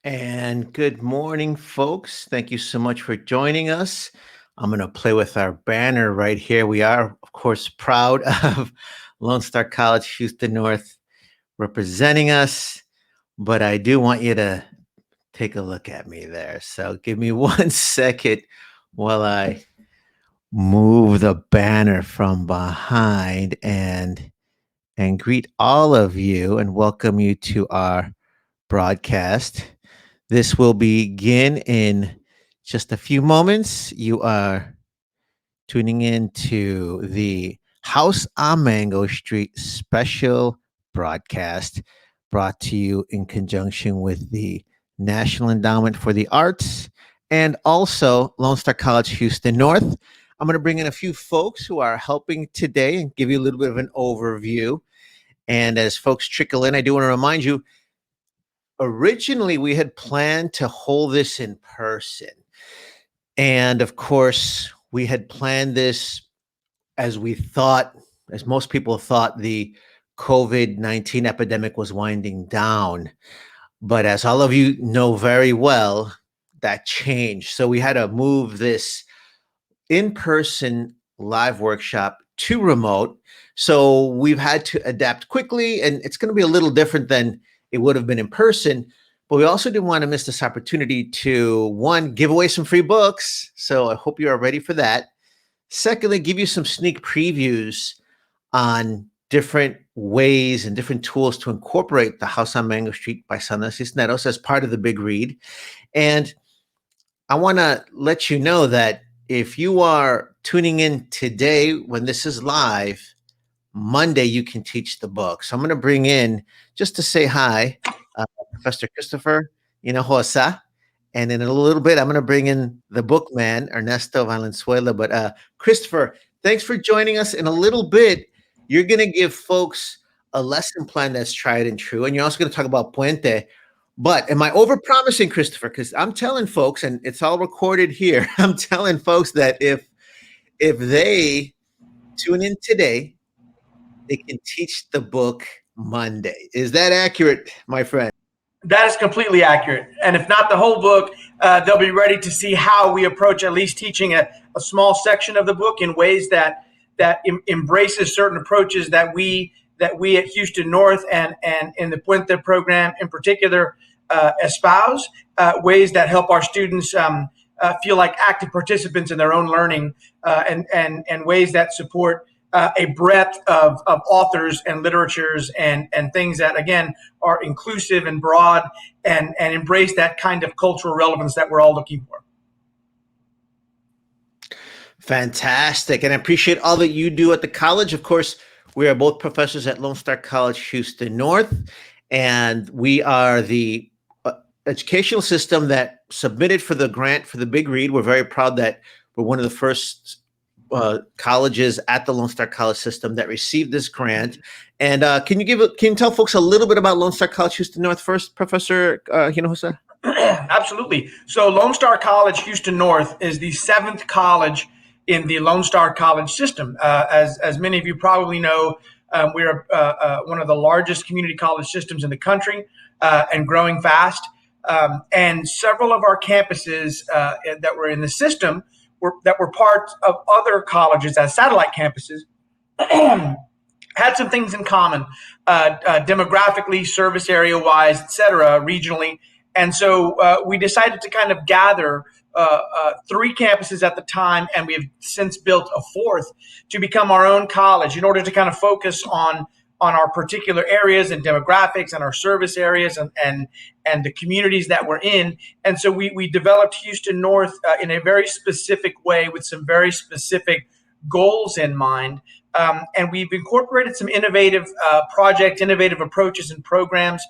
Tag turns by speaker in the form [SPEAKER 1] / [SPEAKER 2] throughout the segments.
[SPEAKER 1] And good morning, folks. Thank you so much for joining us. I'm going to play with our banner right here. We are, of course, proud of Lone Star College, Houston North, representing us. But I do want you to take a look at me there. So give me 1 second while I move the banner from behind and greet all of you and welcome you to our broadcast. This will begin in just a few moments. You are tuning in to the House on Mango Street special broadcast brought to you in conjunction with the National Endowment for the Arts and also Lone Star College Houston North. I'm going to bring in a few folks who are helping today and give you a little bit of an overview. And as folks trickle in, I do want to remind you originally we had planned to hold this in person. And of course, we had planned this as we thought, as most people thought, the COVID-19 epidemic was winding down. But as all of you know very well, that changed. So we had to move this in person live workshop to remote. So we've had to adapt quickly, and it's going to be a little different than it would have been in person. But we also didn't want to miss this opportunity to, one, give away some free books. So I hope you are ready for that. Secondly, give you some sneak previews on different ways and different tools to incorporate the House on Mango Street by Sandra Cisneros as part of the big read. And I want to let you know that if you are tuning in today when this is live, Monday you can teach the book. So I'm going to bring in, just to say hi, Professor Christopher Hinojosa. And in a little bit, I'm going to bring in the bookman, Ernesto Valenzuela. But Christopher, thanks for joining us. In a little bit, you're going to give folks a lesson plan that's tried and true. And you're also going to talk about Puente. But am I overpromising, Christopher? Because I'm telling folks, and it's all recorded here, I'm telling folks that if they tune in today, they can teach the book Monday. Is that accurate, my friend?
[SPEAKER 2] That is completely accurate. And if not the whole book, they'll be ready to see how we approach at least teaching a small section of the book in ways that embraces certain approaches that we at Houston North and in the Puente program in particular espouse, ways that help our students feel like active participants in their own learning, and ways that support a breadth of authors and literatures and things that, again, are inclusive and broad and embrace that kind of cultural relevance that we're all looking for.
[SPEAKER 1] Fantastic. And I appreciate all that you do at the college. Of course, we are both professors at Lone Star College, Houston North, and we are the educational system that submitted for the grant for the big read. We're very proud that we're one of the first colleges at the Lone Star College system that received this grant. And can you tell folks a little bit about Lone Star College Houston North first, Professor Hinojosa?
[SPEAKER 2] Absolutely. So Lone Star College Houston North is the 7th college in the Lone Star College system. As many of you probably know, we're one of the largest community college systems in the country, and growing fast. And several of our campuses that were in the system that were part of other colleges as satellite campuses had some things in common, demographically, service area wise, et cetera, regionally. And so we decided to kind of gather 3 campuses at the time, and we have since built a 4th to become our own college in order to kind of focus on our particular areas and demographics and our service areas and the communities that we're in. And so we developed Houston North in a very specific way with some very specific goals in mind. And we've incorporated some innovative innovative approaches and programs.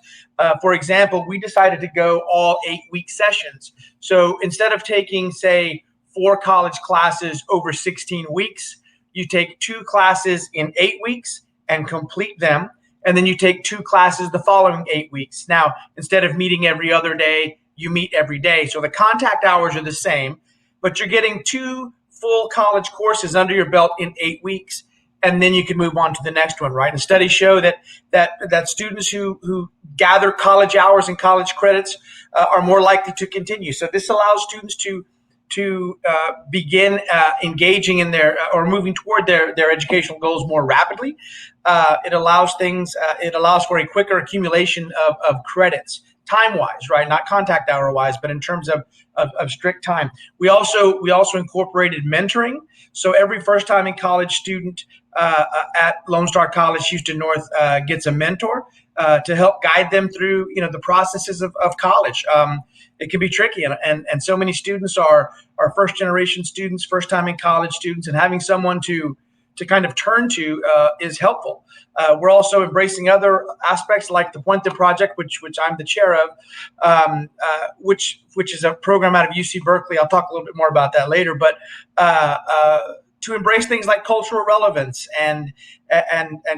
[SPEAKER 2] For example, we decided to go all 8-week sessions. So instead of taking, say, 4 college classes over 16 weeks, you take 2 classes in 8 weeks and complete them. And then you take 2 classes the following 8 weeks. Now, instead of meeting every other day, you meet every day. So the contact hours are the same, but you're getting 2 full college courses under your belt in 8 weeks. and then you can move on to the next one, right? And studies show that students who gather college hours and college credits are more likely to continue. So this allows students to begin engaging in their or moving toward their educational goals more rapidly. It allows things. It allows for a quicker accumulation of credits, time wise, right? Not contact hour wise, but in terms of strict time. We also incorporated mentoring. So every first time in college student at Lone Star College Houston North gets a mentor to help guide them through the processes of college. It can be tricky, and so many students are first generation students, first time in college students, and having someone to kind of turn to is helpful. We're also embracing other aspects like the Puente project, which I'm the chair of, which is a program out of UC Berkeley. I'll talk a little bit more about that later, but to embrace things like cultural relevance and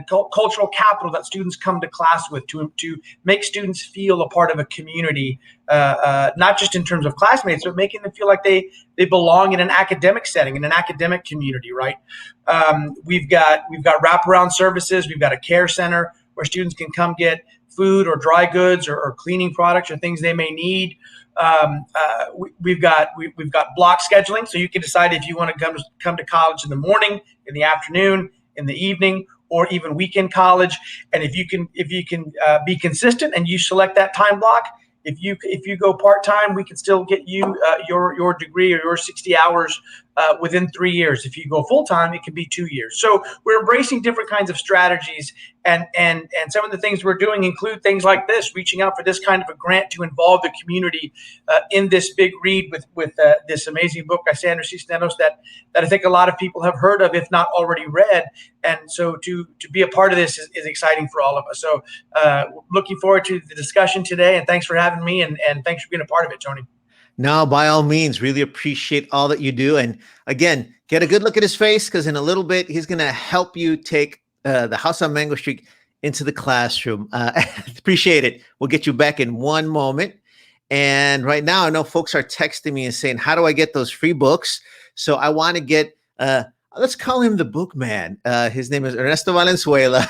[SPEAKER 2] cultural capital that students come to class with, to make students feel a part of a community, not just in terms of classmates, but making them feel like they belong in an academic setting, in an academic community, right? We've got wraparound services. We've got a care center where students can come get food or dry goods or cleaning products or things they may need. We've got block scheduling, so you can decide if you want to come to college in the morning, in the afternoon, in the evening, or even weekend college. And if you can be consistent and you select that time block, if you go part time, we can still get you your degree or your 60 hours within 3 years. If you go full time, it can be 2 years. So we're embracing different kinds of strategies, and some of the things we're doing include things like this, reaching out for this kind of a grant to involve the community in this big read with this amazing book by Sandra Cisneros that I think a lot of people have heard of, if not already read. And so to be a part of this is exciting for all of us. So looking forward to the discussion today, and thanks for having me, and thanks for being a part of it, Tony.
[SPEAKER 1] No, by all means, really appreciate all that you do. And again, get a good look at his face because in a little bit, he's going to help you take the house on Mango Street into the classroom. Appreciate it. We'll get you back in one moment. And right now, I know folks are texting me and saying, how do I get those free books? So I want to get, let's call him the book man. His name is Ernesto Valenzuela.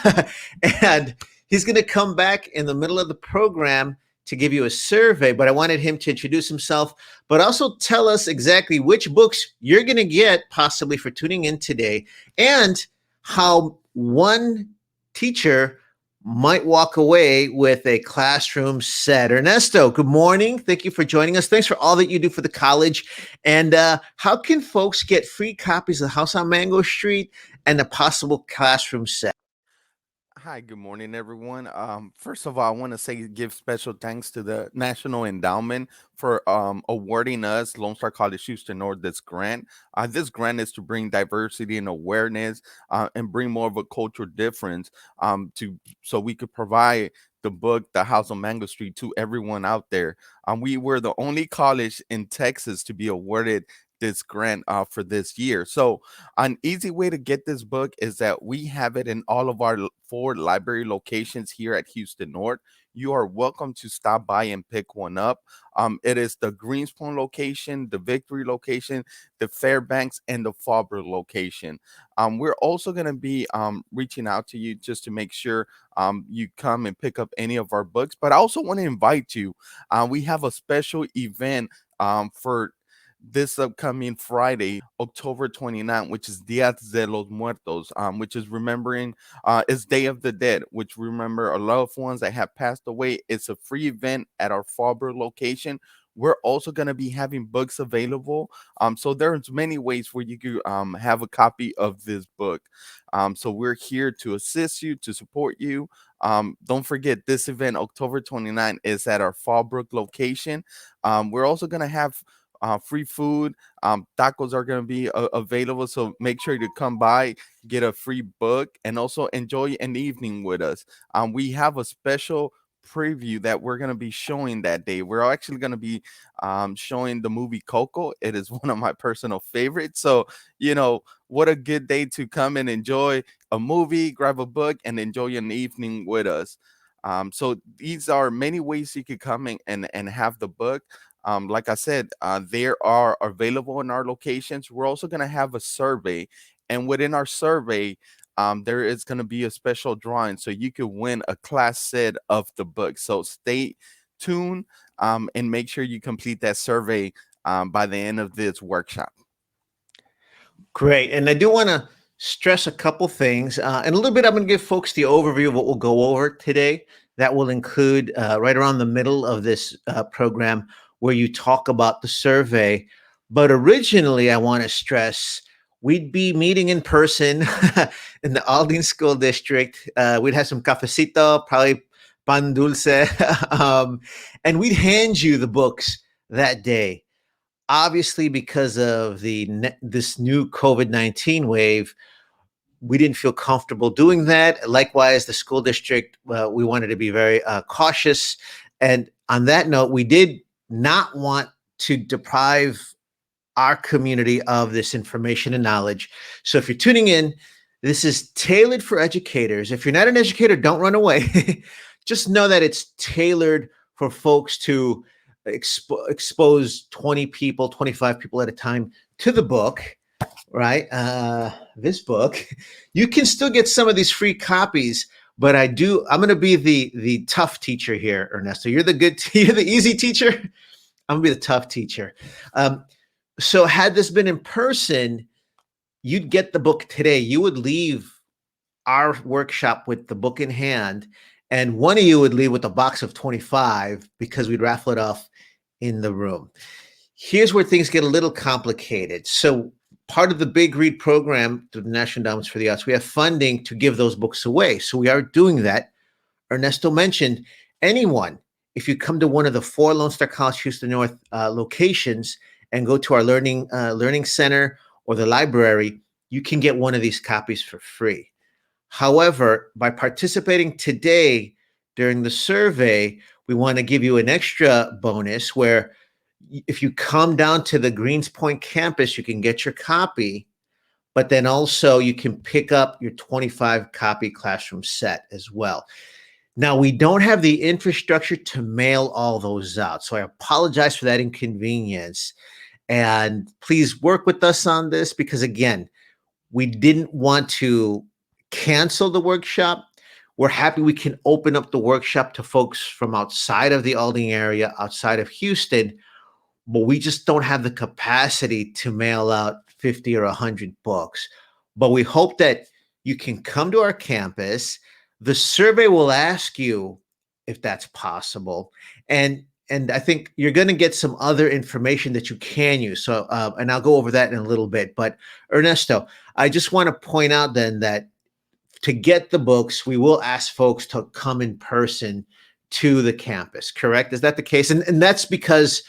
[SPEAKER 1] And he's going to come back in the middle of the program to give you a survey, but I wanted him to introduce himself, but also tell us exactly which books you're going to get possibly for tuning in today, and how one teacher might walk away with a classroom set. Ernesto, good morning. Thank you for joining us. Thanks for all that you do for the college. And how can folks get free copies of the House on Mango Street and a possible classroom set?
[SPEAKER 3] Hi, good morning, everyone. First of all, I want to say give special thanks to the National Endowment for awarding us, Lone Star College Houston North, this grant. This grant is to bring diversity and awareness and bring more of a cultural difference to so we could provide the book, The House on Mango Street, to everyone out there. We were the only college in Texas to be awarded this grant for this year. So an easy way to get this book is that we have it in all of our four library locations here at Houston North. You are welcome to stop by and pick one up. It is the Greenspoint location, the Victory location, the Fairbanks, and the Faubourg location. We're also going to be reaching out to you just to make sure you come and pick up any of our books. But I also want to invite you. We have a special event for this upcoming Friday, October 29th, which is Dia de los Muertos, which is remembering, it's Day of the Dead, which remember our loved ones that have passed away. It's a free event at our Faubourg location. We're also going to be having books available. So there's many ways where you could have a copy of this book. So we're here to assist you, to support you. Don't forget this event, October 29th, is at our Faubourg location. We're also going to have free food. Tacos are going to be available. So make sure to come by, get a free book, and also enjoy an evening with us. We have a special preview that we're going to be showing that day. We're actually going to be showing the movie Coco. It is one of my personal favorites. So, what a good day to come and enjoy a movie, grab a book, and enjoy an evening with us. So these are many ways you could come and have the book. Like I said, they are available in our locations. We're also going to have a survey, and within our survey, there is going to be a special drawing, so you could win a class set of the book. So stay tuned, and make sure you complete that survey by the end of this workshop.
[SPEAKER 1] Great. And I do want to stress a couple things. In a little bit, I'm going to give folks the overview of what we'll go over today. That will include right around the middle of this program where you talk about the survey. But originally, I want to stress we'd be meeting in person in the Aldine School District. We'd have some cafecito, probably pan dulce, and we'd hand you the books that day. Obviously, because of this new COVID-19 wave, we didn't feel comfortable doing that. Likewise, the school district, we wanted to be very cautious. And on that note, we did not want to deprive our community of this information and knowledge. So if you're tuning in, this is tailored for educators. If you're not an educator, don't run away. Just know that it's tailored for folks to expose 20 people, 25 people at a time to the book, right? This book. You can still get some of these free copies, but I'm going to be the tough teacher here, Ernesto. You're you're the easy teacher. I'm going to be the tough teacher. So had this been in person, you'd get the book today. You would leave our workshop with the book in hand, and one of you would leave with a box of 25 because we'd raffle it off in the room. Here's where things get a little complicated. So part of the Big Read program through the National Endowments for the Arts, we have funding to give those books away. So we are doing that. Ernesto mentioned anyone, if you come to one of the 4 Lone Star College Houston North locations and go to our learning center or the library, you can get one of these copies for free. However, by participating today during the survey, we want to give you an extra bonus where if you come down to the Greens Point campus, you can get your copy, but then also you can pick up your 25 copy classroom set as well. Now, we don't have the infrastructure to mail all those out, so I apologize for that inconvenience. And please work with us on this because, again, we didn't want to cancel the workshop. We're happy we can open up the workshop to folks from outside of the Aldine area, outside of Houston, but we just don't have the capacity to mail out 50 or 100 books. But we hope that you can come to our campus. The survey will ask you if that's possible. And I think you're going to get some other information that you can use. So, and I'll go over that in a little bit. But Ernesto, I just want to point out then that to get the books, we will ask folks to come in person to the campus, correct? Is that the case? And that's because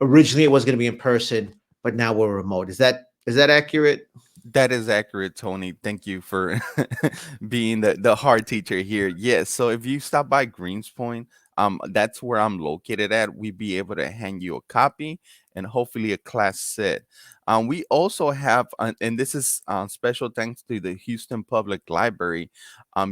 [SPEAKER 1] originally it was going to be in person, but now we're remote. Is that accurate?
[SPEAKER 3] That is accurate, Tony. Thank you for being the hard teacher here. Yes. So if you stop by Greenspoint, that's where I'm located at. We'd be able to hand you a copy and hopefully a class set. We also have, and this is special thanks to the Houston Public Library.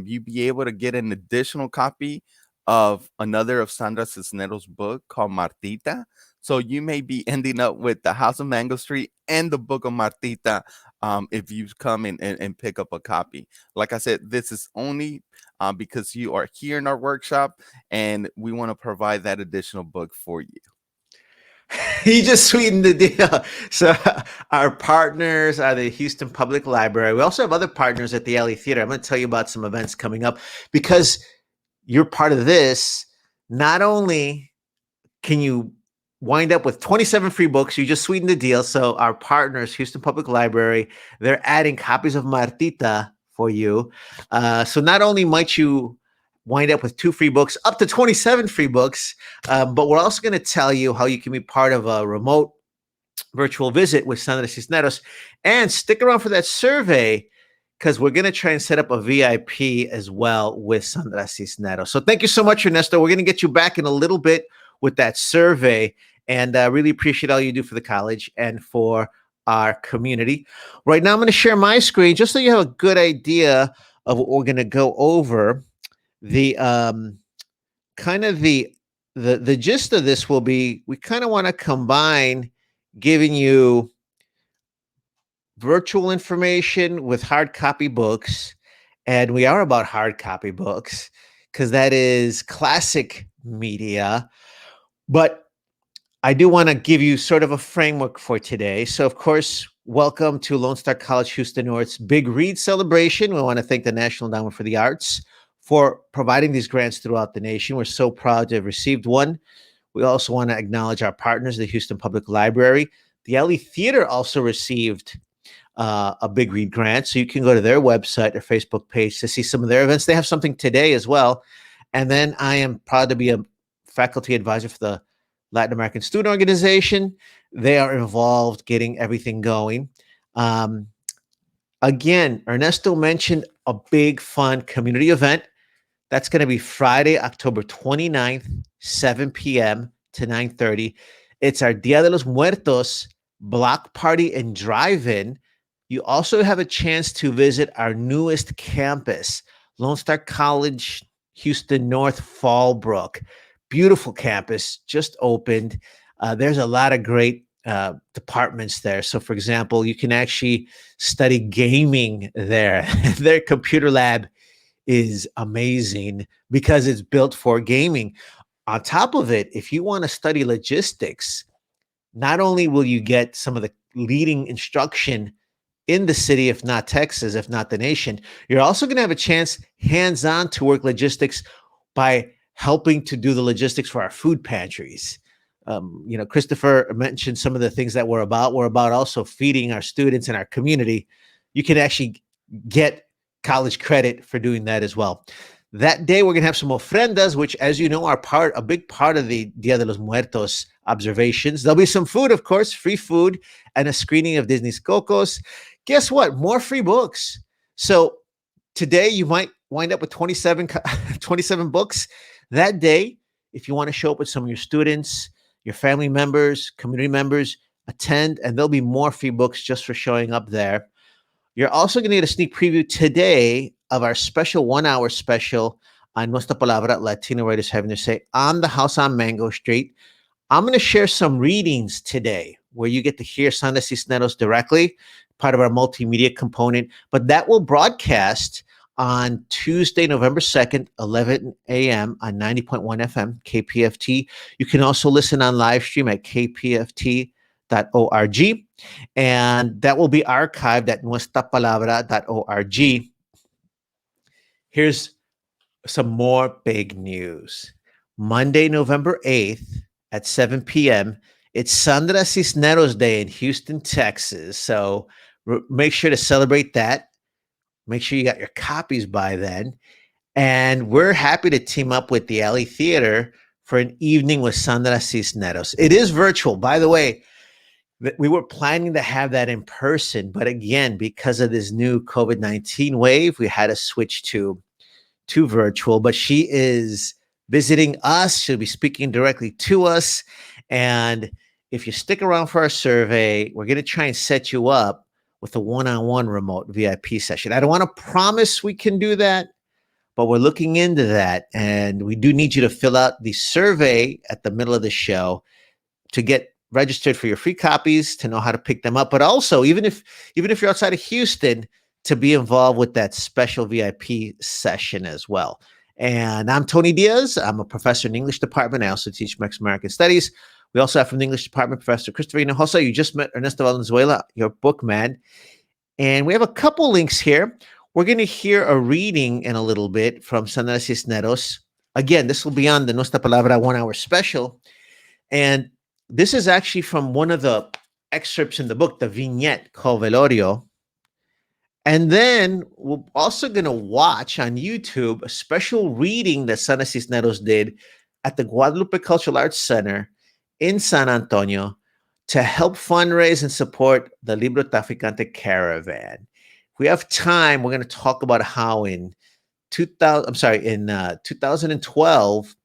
[SPEAKER 3] You'd be able to get an additional copy of another of Sandra Cisneros' book called Martita. So you may be ending up with the House of Mango Street and the book of Martita if you come in and pick up a copy. Like I said, this is only because you are here in our workshop, and we want to provide that additional book for you.
[SPEAKER 1] He just sweetened the deal. So our partners are the Houston Public Library. We also have other partners at the Alley Theater. I'm going to tell you about some events coming up because you're part of this. Not only can you wind up with 27 free books, you just sweetened the deal. So our partners, Houston Public Library, they're adding copies of Martita for you. So not only might you wind up with 2 free books, up to 27 free books, but we're also going to tell you how you can be part of a remote virtual visit with Sandra Cisneros. And stick around for that survey because we're going to try and set up a VIP as well with Sandra Cisneros. So thank you so much, Ernesto. We're going to get you back in a little bit with that survey. And I really appreciate all you do for the college and for our community. Right now, I'm going to share my screen just so you have a good idea of what we're going to go over. The kind of the gist of this will be we kind of want to combine giving you virtual information with hard copy books and we are about hard copy books because that is classic media. But I do want to give you sort of a framework for today. So, of course, welcome to Lone Star College Houston North's Big Read Celebration. We want to thank the National Endowment for the Arts for providing these grants throughout the nation. We're so proud to have received one. We also want to acknowledge our partners, the Houston Public Library. The LE Theater also received a Big Read grant. So you can go to their website or Facebook page to see some of their events. They have something today as well. And then I am proud to be a faculty advisor for the Latin American Student Organization. They are involved getting everything going. Again, Ernesto mentioned a big, fun community event. That's going to be Friday, October 29th, 7 p.m. to 9:30. It's our Dia de los Muertos block party and drive-in. You also have a chance to visit our newest campus, Lone Star College, Houston North, Fallbrook. Beautiful campus, just opened. There's a lot of great departments there. So, for example, you can actually study gaming there. Their computer lab is amazing because it's built for gaming. On top of it, if you want to study logistics, not only will you get some of the leading instruction in the city, if not Texas, if not the nation, you're also going to have a chance hands-on to work logistics by helping to do the logistics for our food pantries. Christopher mentioned some of the things that we're about. We're about also feeding our students and our community. You can actually get college credit for doing that as well. That day, we're going to have some ofrendas, which, as you know, are a big part of the Dia de los Muertos observations. There'll be some food, of course, free food, and a screening of Disney's Cocos. Guess what? More free books. So today, you might wind up with 27 books. That day, if you want to show up with some of your students, your family members, community members, attend, and there'll be more free books just for showing up there. You're also going to get a sneak preview today of our special 1-hour special on Nuestra Palabra, Latino Writers Having Their Say on the House on Mango Street. I'm going to share some readings today where you get to hear Sandra Cisneros directly, part of our multimedia component, but that will broadcast on Tuesday, November 2nd, 11 a.m. on 90.1 FM, KPFT. You can also listen on live stream at kpft.org, and that will be archived at nuestrapalabra.org. Here's some more big news. Monday, November 8th at 7 p.m., it's Sandra Cisneros Day in Houston, Texas. So make sure to celebrate that. Make sure you got your copies by then. And we're happy to team up with the LE Theater for an evening with Sandra Cisneros. It is virtual. By the way, we were planning to have that in person, but again, because of this new COVID-19 wave, we had to switch to virtual. But she is visiting us. She'll be speaking directly to us. And if you stick around for our survey, we're going to try and set you up with a one-on-one remote VIP session. I don't want to promise we can do that, but we're looking into that. And we do need you to fill out the survey at the middle of the show to get registered for your free copies, to know how to pick them up. But also, even if you're outside of Houston, to be involved with that special VIP session as well. And I'm Tony Diaz. I'm a professor in the English department. I also teach Mexican American Studies. We also have from the English department, Professor Christopher Hinojosa. You just met Ernesto Valenzuela, your book man. And we have a couple links here. We're going to hear a reading in a little bit from Sandra Cisneros. Again, this will be on the Nuestra Palabra 1-hour special. And this is actually from one of the excerpts in the book, the vignette called Velorio. And then we're also going to watch on YouTube a special reading that Sandra Cisneros did at the Guadalupe Cultural Arts Center in San Antonio to help fundraise and support the Libro Traficante Caravan. If we have time, we're going to talk about how in 2012,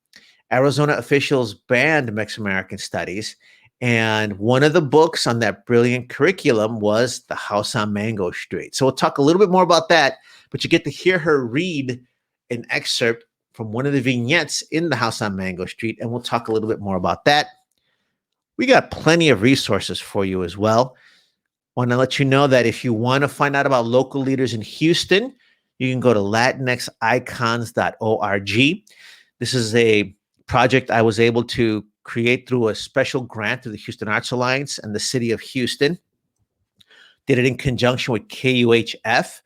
[SPEAKER 1] Arizona officials banned Mexican American Studies. And one of the books on that brilliant curriculum was The House on Mango Street. So we'll talk a little bit more about that, but you get to hear her read an excerpt from one of the vignettes in The House on Mango Street, and we'll talk a little bit more about that. We got plenty of resources for you as well. I want to let you know that if you want to find out about local leaders in Houston, you can go to latinxicons.org. This is a project I was able to create through a special grant through the Houston Arts Alliance and the city of Houston. Did it in conjunction with KUHF.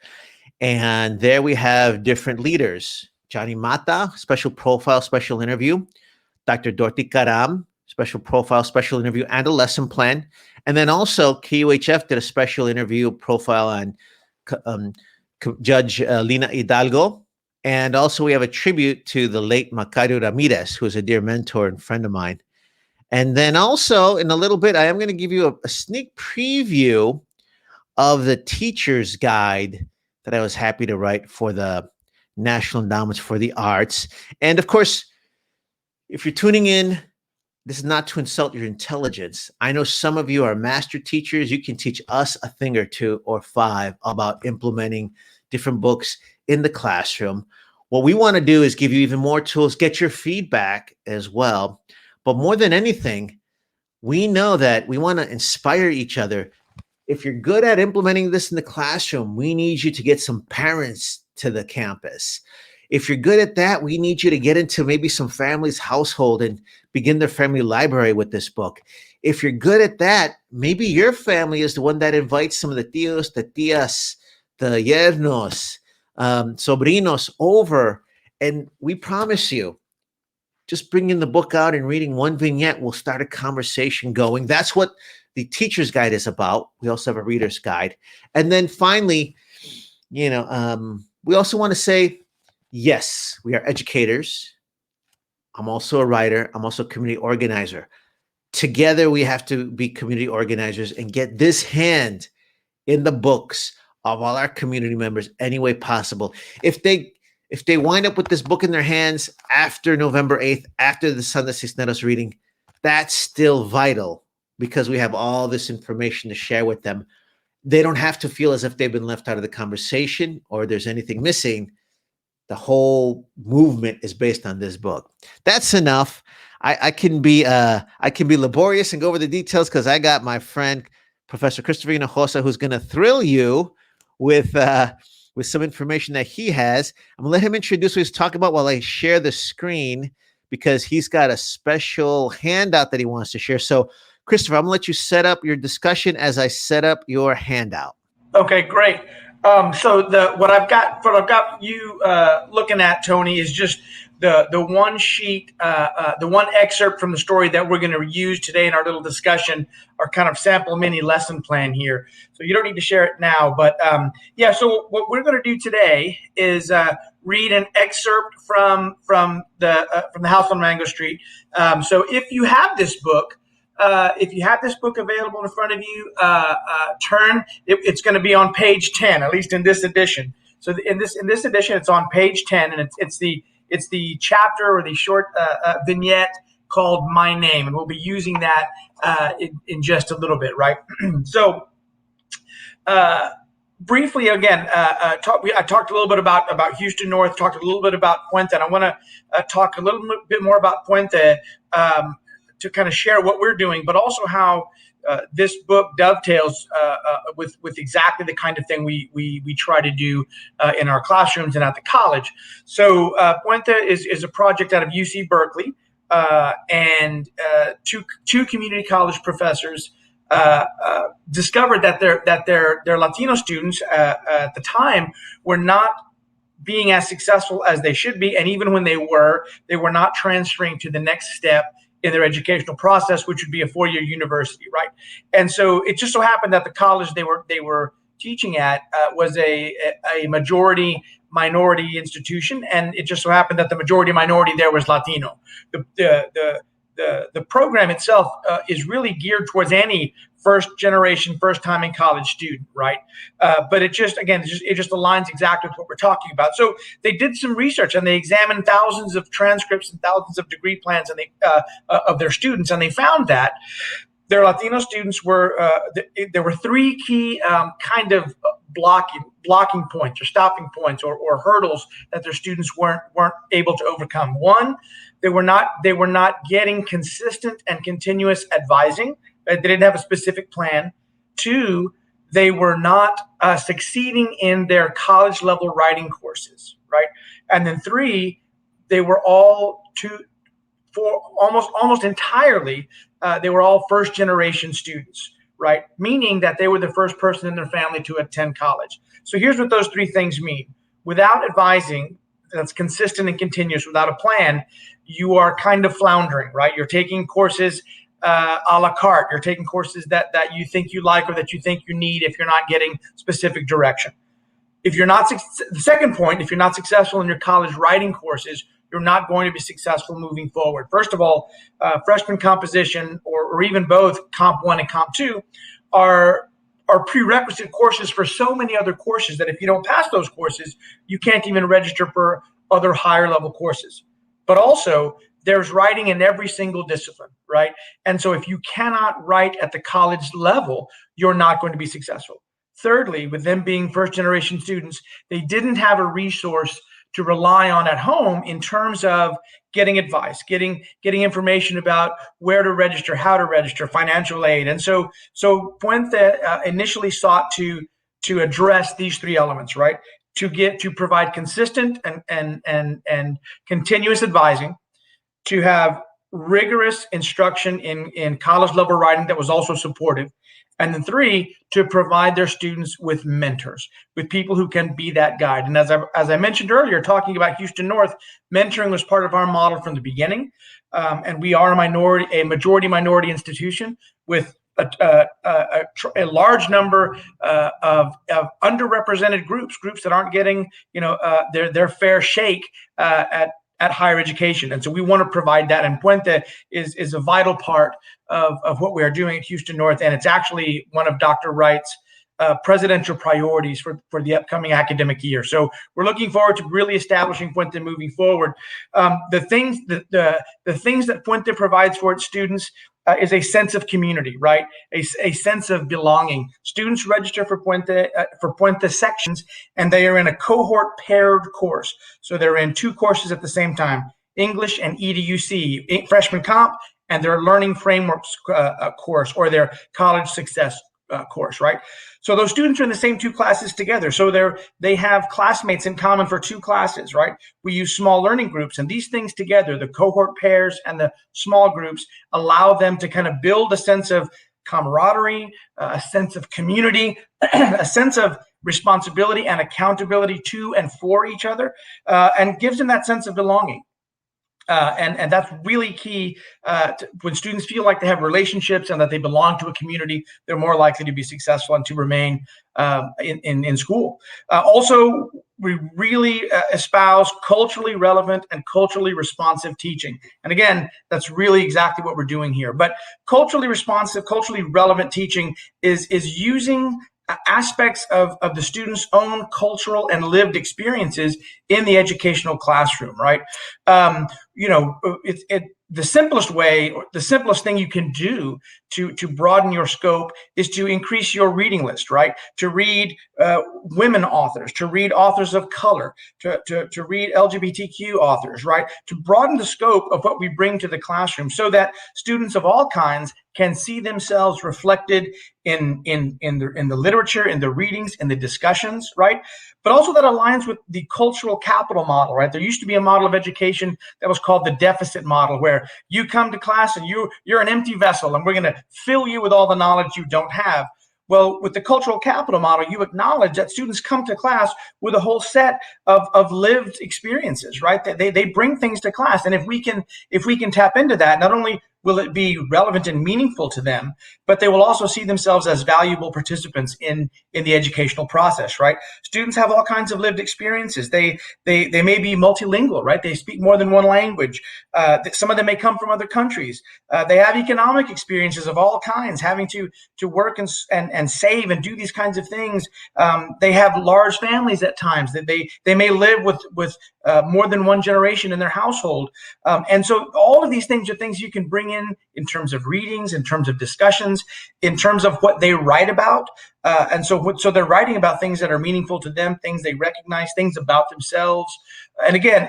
[SPEAKER 1] And there we have different leaders. Johnny Mata, special profile, special interview. Dr. Dorothy Karam, special profile, special interview, and a lesson plan. And then also KUHF did a special interview profile on Judge Lina Hidalgo. And also we have a tribute to the late Macario Ramirez, who is a dear mentor and friend of mine. And then also in a little bit, I am going to give you a sneak preview of the teacher's guide that I was happy to write for the National Endowments for the Arts. And of course, if you're tuning in, this is not to insult your intelligence. I know some of you are master teachers. You can teach us a thing or two or five about implementing different books in the classroom. What we want to do is give you even more tools, get your feedback as well. But more than anything, we know that we want to inspire each other. If you're good at implementing this in the classroom, we need you to get some parents to the campus. If you're good at that, we need you to get into maybe some family's household and begin their family library with this book. If you're good at that, maybe your family is the one that invites some of the tios, the tias, the yernos, sobrinos over. And we promise you, just bringing the book out and reading one vignette will start a conversation going. That's what the teacher's guide is about. We also have a reader's guide. And then finally, we also want to say, yes, we are educators. I'm also a writer. I'm also a community organizer. Together, we have to be community organizers and get this hand in the books of all our community members any way possible. If they wind up with this book in their hands after November 8th, after the Sandra Cisneros reading, that's still vital because we have all this information to share with them. They don't have to feel as if they've been left out of the conversation or there's anything missing. The whole movement is based on this book. That's enough. I can be laborious and go over the details because I got my friend Professor Christopher Hinojosa, who's going to thrill you with some information that he has. I'm going to let him introduce what he's talking about while I share the screen because he's got a special handout that he wants to share. So, Christopher, I'm going to let you set up your discussion as I set up your handout.
[SPEAKER 2] Okay, great. So what I've got you looking at, Tony, is just the one sheet, the one excerpt from the story that we're going to use today in our little discussion, our kind of sample mini lesson plan here. So you don't need to share it now, but So what we're going to do today is read an excerpt from the House on Mango Street. So if you have this book. If you have this book available in front of you, it's going to be on page 10, at least in this edition. So in this edition, it's on page 10, and it's the chapter or the short vignette called "My Name," and we'll be using that in just a little bit, right? So. Briefly, again, I talked a little bit about Houston North, talked a little bit about Puente, and I want to talk a little bit more about Puente to kind of share what we're doing, but also how this book dovetails with exactly the kind of thing we try to do in our classrooms and at the college. So Puente is a project out of UC Berkeley, and two community college professors discovered that their Latino students at the time were not being as successful as they should be, and even when they were not transferring to the next step in their educational process, which would be a four-year university, right? And so it just so happened that the college they were teaching at was a majority minority institution, and it just so happened that the majority minority there was Latino. The program itself is really geared towards any first time in college student, right? But it just aligns exactly with what we're talking about. So they did some research and they examined thousands of transcripts and thousands of degree plans and of their students, and they found that their Latino students were there were three key kind of blocking points or stopping points or hurdles that their students weren't able to overcome. One, they were not getting consistent and continuous advising. They didn't have a specific plan. Two, they were not succeeding in their college level writing courses, right? And then 3, they were all almost entirely, they were all first generation students, right? Meaning that they were the first person in their family to attend college. So here's what those 3 things mean. Without advising that's consistent and continuous, without a plan, you are kind of floundering, right? You're taking courses a la carte. You're taking courses that you think you like or that you think you need if you're not getting specific direction. If you're not, the second point, if you're not successful in your college writing courses, you're not going to be successful moving forward. First of all, freshman composition or even both Comp 1 and Comp 2 are prerequisite courses for so many other courses that if you don't pass those courses, you can't even register for other higher level courses. But also, there's writing in every single discipline, right? And so if you cannot write at the college level, you're not going to be successful. Thirdly, with them being first generation students, they didn't have a resource to rely on at home in terms of getting advice, getting information about where to register, how to register, financial aid. And so Puente initially sought to address these 3 elements, right? To provide consistent and continuous advising, to have rigorous instruction in college level writing that was also supportive. And then 3, to provide their students with mentors, with people who can be that guide. And as I mentioned earlier, talking about Houston North, mentoring was part of our model from the beginning. And we are a majority minority institution with a large number of underrepresented groups that aren't getting their fair shake at higher education. And so we want to provide that. And Puente is a vital part of what we are doing at Houston North. And it's actually one of Dr. Wright's presidential priorities for the upcoming academic year. So we're looking forward to really establishing Puente moving forward. The things that Puente provides for its students is a sense of community, right? A sense of belonging. Students register for Puente sections, and they are in a cohort paired course. So they're in 2 courses at the same time, English and EDUC, freshman comp, and their learning frameworks course or their college success course, right? So those students are in the same 2 classes together. So they have classmates in common for 2 classes, right? We use small learning groups, and these things together, the cohort pairs and the small groups, allow them to kind of build a sense of camaraderie, a sense of community, a sense of responsibility and accountability to and for each other, and gives them that sense of belonging. And that's really key. When students feel like they have relationships and that they belong to a community, they're more likely to be successful and to remain in school. Also, we really espouse culturally relevant and culturally responsive teaching. And again, that's really exactly what we're doing here. But culturally responsive, culturally relevant teaching is using aspects of the student's own cultural and lived experiences in the educational classroom, right? The simplest way, or the simplest thing you can do to broaden your scope is to increase your reading list, right? To read women authors, to read authors of color, to read LGBTQ authors, right? To broaden the scope of what we bring to the classroom so that students of all kinds can see themselves reflected in the literature, in the readings, in the discussions, right? But also that aligns with the cultural capital model, right? There used to be a model of education that was called the deficit model, where you come to class and you're an empty vessel and we're going to fill you with all the knowledge you don't have. Well, with the cultural capital model, you acknowledge that students come to class with a whole set of lived experiences, right? They bring things to class. And if we can tap into that, not only will it be relevant and meaningful to them, but they will also see themselves as valuable participants in the educational process, right? Students have all kinds of lived experiences. They may be multilingual, right? They speak more than one language. Some of them may come from other countries. They have economic experiences of all kinds, having to work and save and do these kinds of things. They have large families at times. That they may live with more than one generation in their household. And so all of these things are things you can bring in terms of readings, in terms of discussions, in terms of what they write about. And so they're writing about things that are meaningful to them, things they recognize, things about themselves. And again,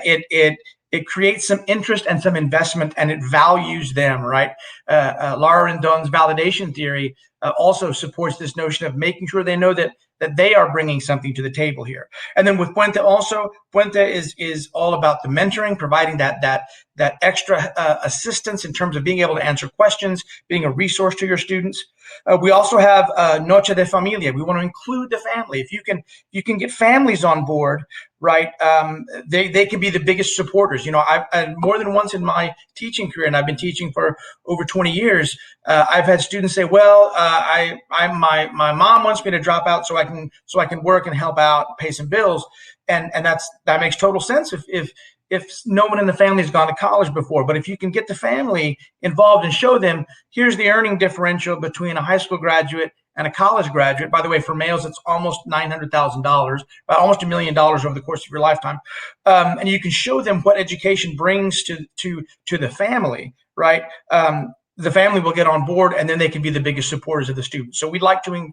[SPEAKER 2] It creates some interest and some investment, and it values them, right? Lara Rendon's validation theory also supports this notion of making sure they know that they are bringing something to the table here. And then with Puente also, Puente is all about the mentoring, providing that extra assistance in terms of being able to answer questions, being a resource to your students. We also have Noche de Familia. We want to include the family. If you can get families on board, right? They can be the biggest supporters. I've more than once in my teaching career, and I've been teaching for over 20 years. I've had students say, "Well, my mom wants me to drop out so I can work and help out, pay some bills," and that makes total sense if no one in the family has gone to college before. But if you can get the family involved and show them, here's the earning differential between a high school graduate and a college graduate. By the way, for males, it's almost $900,000, about almost $1 million over the course of your lifetime. And you can show them what education brings to the family, right? The family will get on board, and then they can be the biggest supporters of the students. So we'd like to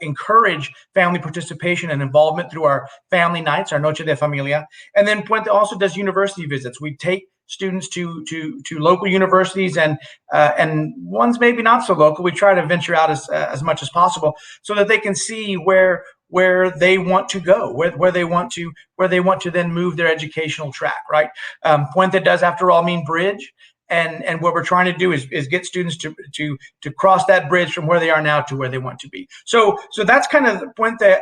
[SPEAKER 2] encourage family participation and involvement through our family nights, our Noche de Familia. And then Puente also does university visits. We take students to local universities and ones maybe not so local. We try to venture out as much as possible so that they can see where they want to go, where they want to then move their educational track, right? Puente does, after all, mean bridge. And what we're trying to do is get students to cross that bridge from where they are now to where they want to be. So that's kind of Puente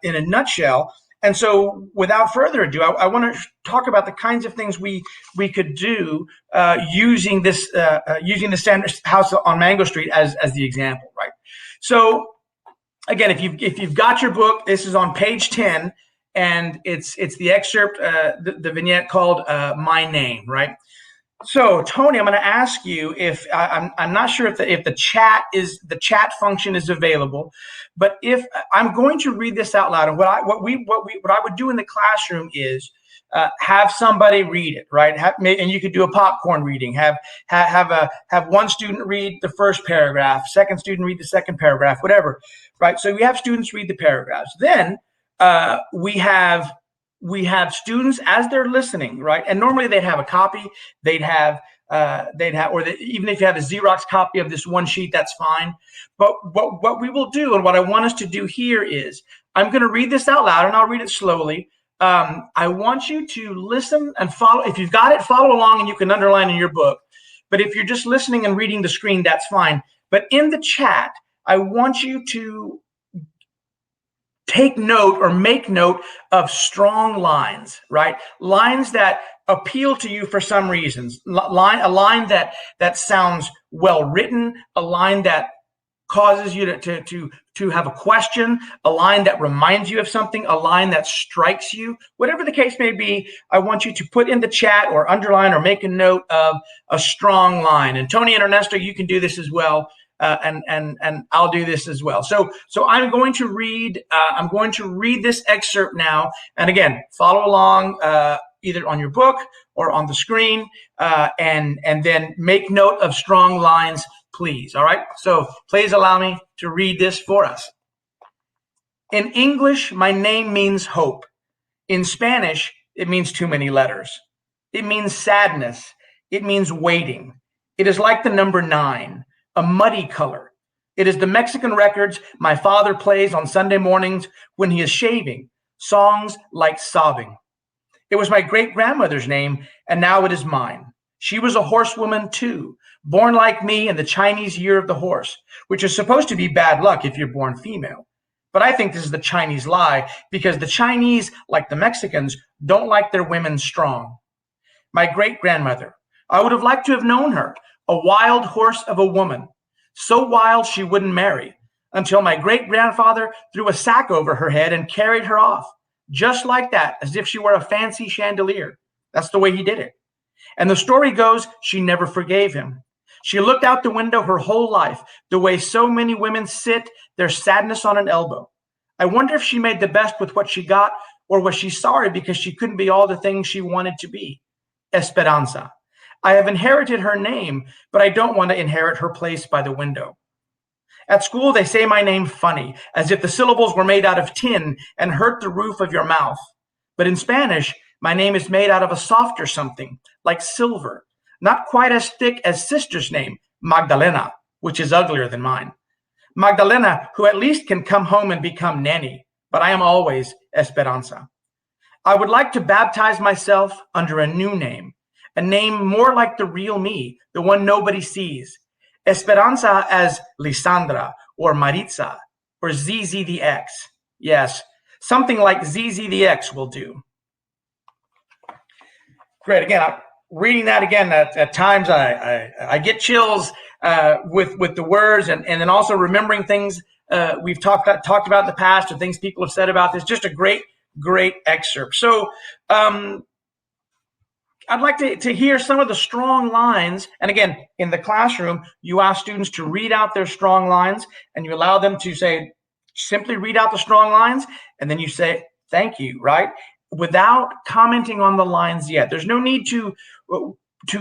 [SPEAKER 2] in a nutshell. And so without further ado, I want to talk about the kinds of things we could do using the Sandra House on Mango Street as the example, right? So again, if you've got your book, this is on page 10, and it's the excerpt, the vignette called "My Name," right? So, Tony, I'm going to ask you if I'm not sure if the chat function is available, but if I'm going to read this out loud, and what I would do in the classroom is have somebody read it, right? And you could do a popcorn reading. Have one student read the first paragraph, second student read the second paragraph, whatever, right? So we have students read the paragraphs. Then we have students as they're listening, right? And normally they'd have a copy. Even if you have a Xerox copy of this one sheet, that's fine. But what we will do, and what I want us to do here is, I'm going to read this out loud, and I'll read it slowly. I want you to listen and follow. If you've got it, follow along, and you can underline in your book. But if you're just listening and reading the screen, that's fine. But in the chat, I want you to take note or make note of strong lines, right? Lines that appeal to you for some reasons. A line that sounds well written, a line that causes you to have a question, a line that reminds you of something, a line that strikes you. Whatever the case may be, I want you to put in the chat or underline or make a note of a strong line. And Tony and Ernesto, you can do this as well. And I'll do this as well. So I'm going to read this excerpt now. And again, follow along either on your book or on the screen, and then make note of strong lines, please. All right. So please allow me to read this for us. In English, my name means hope. In Spanish, it means too many letters. It means sadness. It means waiting. It is like the number 9. A muddy color. It is the Mexican records my father plays on Sunday mornings when he is shaving, songs like Sobbing. It was my great-grandmother's name, and now it is mine. She was a horsewoman too, born like me in the Chinese year of the horse, which is supposed to be bad luck if you're born female. But I think this is the Chinese lie, because the Chinese, like the Mexicans, don't like their women strong. My great-grandmother, I would have liked to have known her, a wild horse of a woman, so wild she wouldn't marry, until my great-grandfather threw a sack over her head and carried her off, just like that, as if she were a fancy chandelier. That's the way he did it. And the story goes, she never forgave him. She looked out the window her whole life, the way so many women sit, their sadness on an elbow. I wonder if she made the best with what she got, or was she sorry because she couldn't be all the things she wanted to be? Esperanza. I have inherited her name, but I don't want to inherit her place by the window. At school, they say my name funny, as if the syllables were made out of tin and hurt the roof of your mouth. But in Spanish, My name is made out of a softer something, like silver, not quite as thick as sister's name, Magdalena, which is uglier than mine. Magdalena, who at least can come home and become nanny, but I am always Esperanza. I would like to baptize myself under a new name, a name more like the real me, the one nobody sees. Esperanza as Lisandra or Maritza or ZZ the X. Yes, something like ZZ the X will do. Great. Again, reading that again, at times I get chills with the words, and then also remembering things we've talked about in the past, or things people have said about this. Just a great excerpt. So I'd like to hear some of the strong lines. And again, in the classroom, you ask students to read out their strong lines, and you allow them to say, simply read out the strong lines, and then you say, thank you, right? Without commenting on the lines yet. There's no need to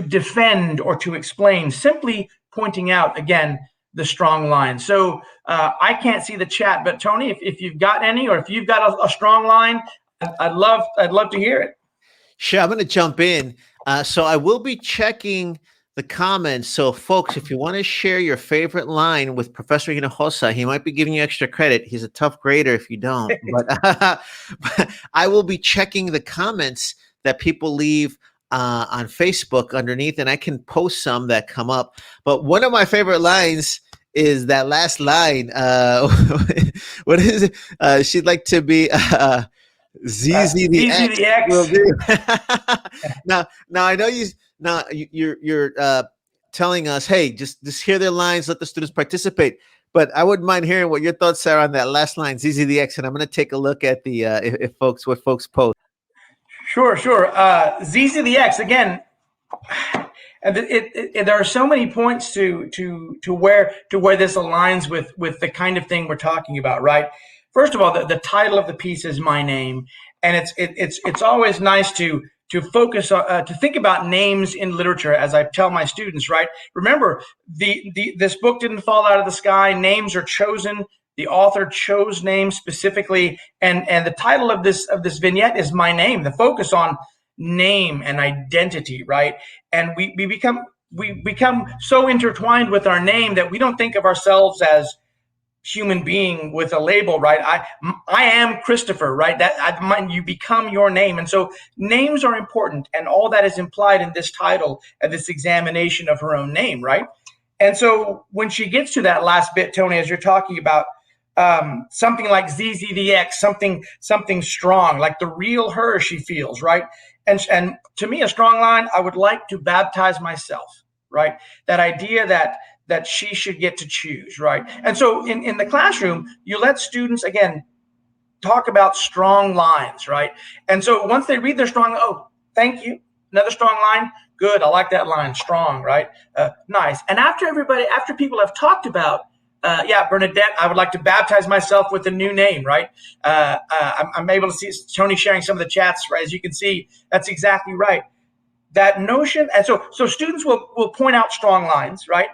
[SPEAKER 2] defend or to explain, simply pointing out, again, the strong lines. So I can't see the chat, but Tony, if you've got any, or if you've got a strong line, I'd love to hear it.
[SPEAKER 1] Sure, I'm going to jump in. So I will be checking the comments. So folks, if you want to share your favorite line with Professor Hinojosa, he might be giving you extra credit. He's a tough grader if you don't. But I will be checking the comments that people leave on Facebook underneath, and I can post some that come up. But one of my favorite lines is that last line. What is it? She'd like to be... ZZ the X will do. Now I know you're telling us, hey, just hear their lines, let the students participate. But I wouldn't mind hearing what your thoughts are on that last line, ZZ the X, and I'm going to take a look at the what folks post.
[SPEAKER 2] Sure. ZZ the X again. And there are so many points to where this aligns with the kind of thing we're talking about, right? First of all, the title of the piece is My Name, and it's always nice to focus on to think about names in literature, as I tell my students, right? Remember, this book didn't fall out of the sky. Names are chosen. The author chose names specifically, and the title of this vignette is My Name. The focus on name and identity, right? And we become so intertwined with our name that we don't think of ourselves as human being with a label, right? I am Christopher, right? You become your name. And so names are important, and all that is implied in this title and this examination of her own name, right? And so when she gets to that last bit, Tony, as you're talking about something like ZZDX, something strong, like the real her she feels, right? And to me, a strong line, I would like to baptize myself, right? That idea that she should get to choose, right? And so in the classroom, you let students, again, talk about strong lines, right? And so once they read their strong, oh, thank you, another strong line, good, I like that line, strong, right? Nice. And after people have talked about, Bernadette, I would like to baptize myself with a new name, right? I'm able to see Tony sharing some of the chats, right? As you can see, that's exactly right. That notion, and so students will point out strong lines, right?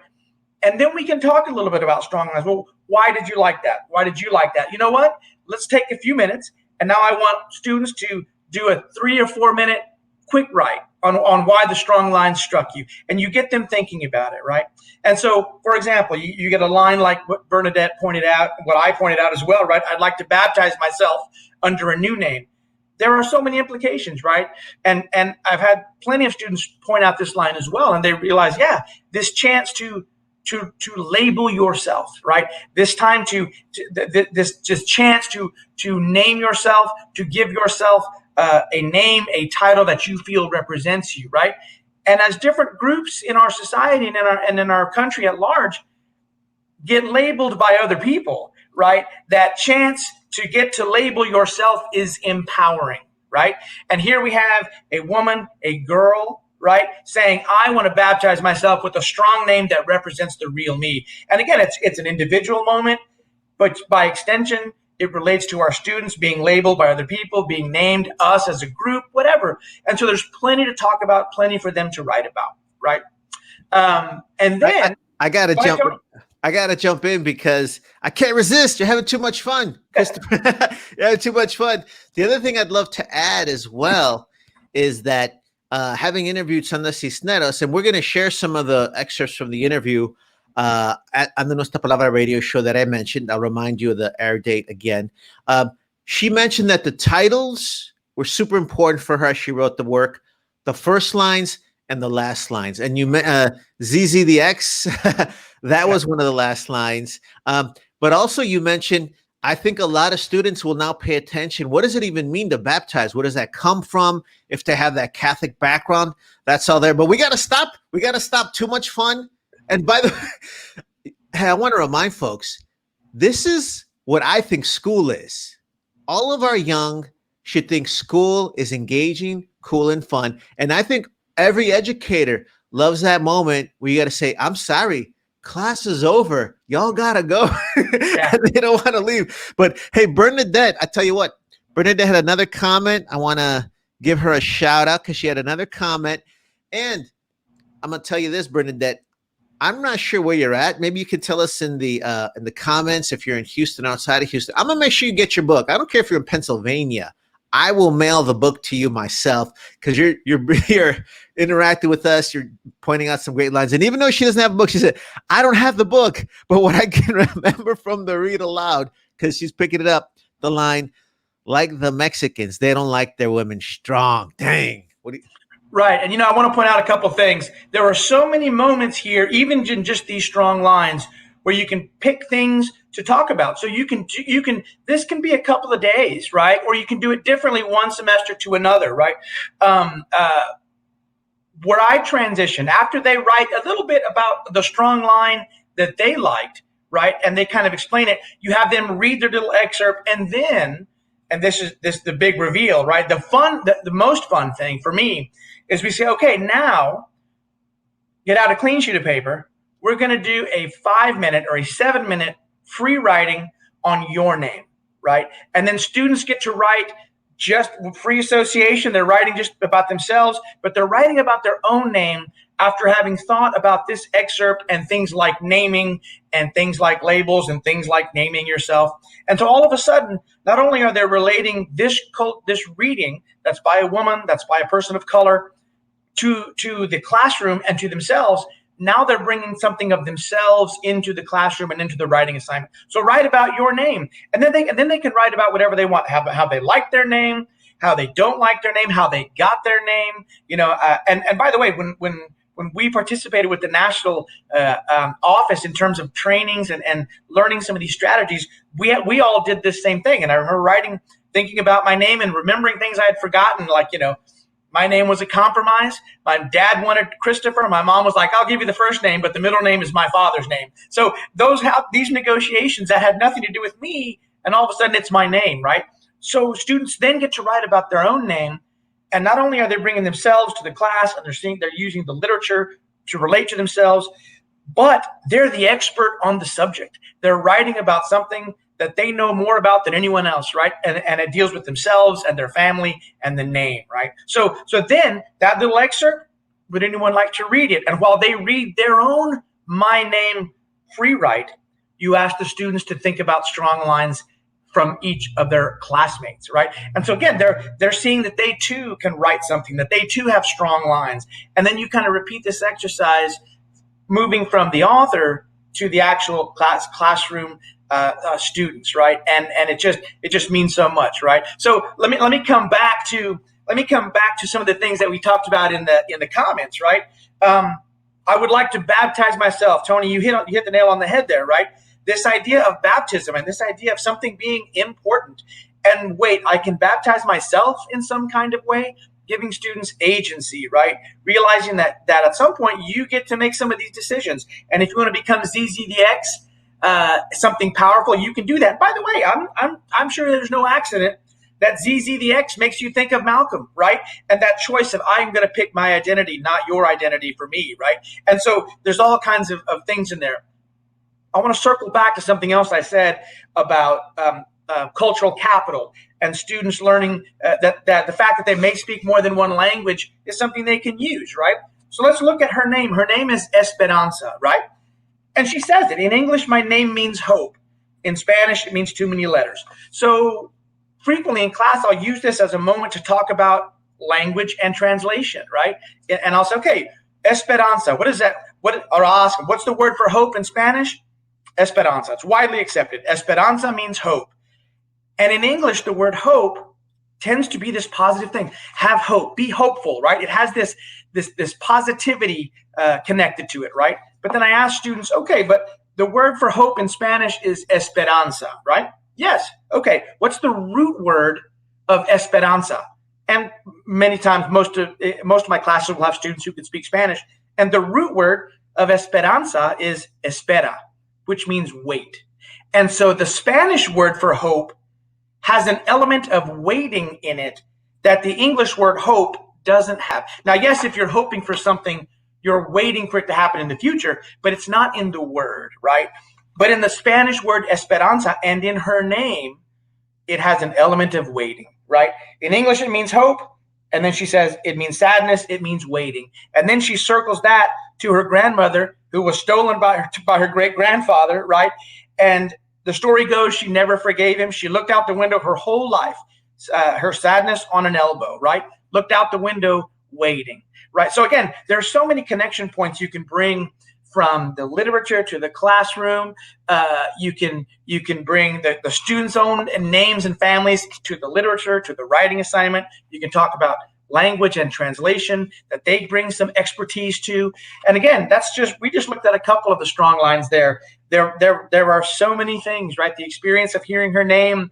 [SPEAKER 2] And then we can talk a little bit about strong lines. Well, why did you like that? Why did you like that? You know what? Let's take a few minutes. And now I want students to do a 3 or 4 minute quick write on why the strong line struck you. And you get them thinking about it, right? And so, for example, you get a line like what Bernadette pointed out, what I pointed out as well, right? I'd like to baptize myself under a new name. There are so many implications, right? And I've had plenty of students point out this line as well. And they realize, yeah, this chance to label yourself, right? This time this chance to name yourself, to give yourself a name, a title that you feel represents you, right? And as different groups in our society and in our country at large get labeled by other people, right? That chance to get to label yourself is empowering, right? And here we have a woman, a girl, right, saying, I want to baptize myself with a strong name that represents the real me. And again, it's an individual moment, but by extension, it relates to our students being labeled by other people, being named, us as a group, whatever. And so there's plenty to talk about, plenty for them to write about, right? And then
[SPEAKER 1] I gotta jump in because I can't resist. You're having too much fun, Christopher. You're having too much fun. The other thing I'd love to add as well is that having interviewed Sandra Cisneros, and we're going to share some of the excerpts from the interview on the Nuestra Palabra radio show that I mentioned. I'll remind you of the air date again. She mentioned that the titles were super important for her as she wrote the work, the first lines and the last lines. And you ZZ the X, that was one of the last lines. But also you mentioned, I think a lot of students will now pay attention. What does it even mean to baptize? Where does that come from? If they have that Catholic background, that's all there. But we got to stop. We got to stop. Too much fun. And by the way, hey, I want to remind folks, this is what I think school is. All of our young should think school is engaging, cool, and fun. And I think every educator loves that moment where you got to say, I'm sorry, class is over. Y'all got to go.
[SPEAKER 2] Yeah.
[SPEAKER 1] And they don't want to leave. But hey, Bernadette, I tell you what, Bernadette had another comment. I want to give her a shout out because she had another comment. And I'm going to tell you this, Bernadette, I'm not sure where you're at. Maybe you can tell us in the comments if you're in Houston, outside of Houston. I'm going to make sure you get your book. I don't care if you're in Pennsylvania. I will mail the book to you myself because you're interacting with us. You're pointing out some great lines. And even though she doesn't have a book, she said, I don't have the book. But what I can remember from the read aloud, because she's picking it up, the line, like the Mexicans, they don't like their women strong. Dang.
[SPEAKER 2] Right. And, I want to point out a couple things. There are so many moments here, even in just these strong lines, where you can pick things to talk about. So this can be a couple of days, right? Or you can do it differently one semester to another, right? Where I transition, after they write a little bit about the strong line that they liked, right? And they kind of explain it, you have them read their little excerpt, and then, and this is the big reveal, right? The most fun thing for me is we say, okay, now get out a clean sheet of paper. We're going to do a 5-minute or a 7-minute free writing on your name, right? And then students get to write just free association. They're writing just about themselves, but they're writing about their own name after having thought about this excerpt and things like naming and things like labels and things like naming yourself. And so all of a sudden, not only are they relating this reading that's by a woman, that's by a person of color, to the classroom and to themselves, now they're bringing something of themselves into the classroom and into the writing assignment. So write about your name, and then they can write about whatever they want, how they like their name, how they don't like their name, how they got their name. And by the way, when we participated with the national office in terms of trainings and learning some of these strategies, we all did this same thing. And I remember thinking about my name and remembering things I had forgotten, like my name was a compromise. My dad wanted Christopher. My mom was like, I'll give you the first name, but the middle name is my father's name. So these negotiations that had nothing to do with me, and all of a sudden it's my name, right? So students then get to write about their own name. And not only are they bringing themselves to the class and they're using the literature to relate to themselves, but they're the expert on the subject. They're writing about something that they know more about than anyone else, right? And it deals with themselves and their family and the name, right? So then that little excerpt, would anyone like to read it? And while they read their own My Name free write, you ask the students to think about strong lines from each of their classmates, right? And so again, they're seeing that they too can write something, that they too have strong lines. And then you kind of repeat this exercise, moving from the author to the actual classroom students, right? And it just means so much, right? So let me come back to some of the things that we talked about in the comments, right? I would like to baptize myself. Tony, you hit the nail on the head there, right? This idea of baptism and this idea of something being important. And wait, I can baptize myself in some kind of way, giving students agency, right? Realizing that at some point you get to make some of these decisions. And if you want to become ZZDX, something powerful, you can do that. By the way, I'm sure there's no accident that ZZDX makes you think of Malcolm, right? And that choice of I'm going to pick my identity, not your identity for me, right? And so there's all kinds of things in there. I want to circle back to something else I said about cultural capital and students learning that the fact that they may speak more than one language is something they can use, right? So let's look at her name. Her name is Esperanza, right? And she says it. In English, my name means hope. In Spanish, it means too many letters. So frequently in class, I'll use this as a moment to talk about language and translation, right? And I'll say, okay, Esperanza, what is that? Or I'll ask them, what's the word for hope in Spanish? Esperanza. It's widely accepted. Esperanza means hope. And in English, the word hope tends to be this positive thing. Have hope, be hopeful, right? It has this positivity connected to it, right? But then I ask students, okay, but the word for hope in Spanish is esperanza, right? Yes. Okay. What's the root word of esperanza? And many times, most of my classes will have students who can speak Spanish, and the root word of esperanza is espera, which means wait. And so the Spanish word for hope has an element of waiting in it that the English word hope doesn't have. Now, yes, if you're hoping for something, you're waiting for it to happen in the future, but it's not in the word, right? But in the Spanish word esperanza and in her name, it has an element of waiting, right? In English, it means hope. And then she says it means sadness, it means waiting. And then she circles that to her grandmother, who was stolen by her great-grandfather, right? And the story goes she never forgave him. She looked out the window her whole life, her sadness on an elbow, right? Looked out the window waiting, right? So again, there are so many connection points you can bring from the literature to the classroom. You can bring the students' own names and families to the literature, to the writing assignment. You can talk about language and translation that they bring some expertise to. And again, we just looked at a couple of the strong lines there. There are so many things, right? The experience of hearing her name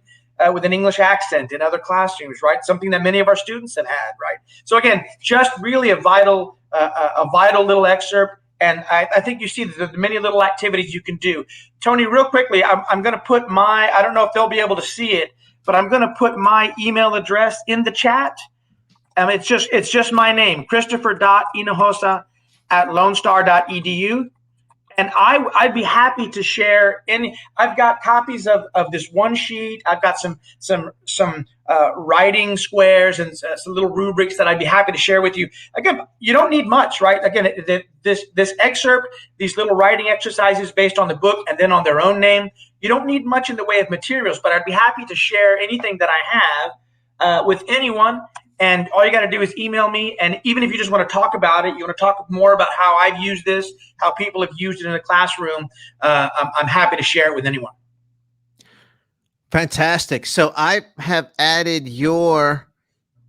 [SPEAKER 2] with an English accent in other classrooms, right? Something that many of our students have had, right? So again, just really a vital little excerpt. And I think you see the many little activities you can do. Tony, real quickly, I'm going to put I don't know if they'll be able to see it, but I'm going to put my email address in the chat. It's just my name, Christopher.Hinojosa@lonestar.edu. And I'd be happy to share I've got copies of this one sheet. I've got some writing squares and some little rubrics that I'd be happy to share with you. Again, you don't need much, right? Again, this excerpt, these little writing exercises based on the book and then on their own name, you don't need much in the way of materials, but I'd be happy to share anything that I have with anyone. And all you got to do is email me. And even if you just want to talk about it, you want to talk more about how I've used this, how people have used it in the classroom, I'm happy to share it with anyone.
[SPEAKER 1] Fantastic. So I have added your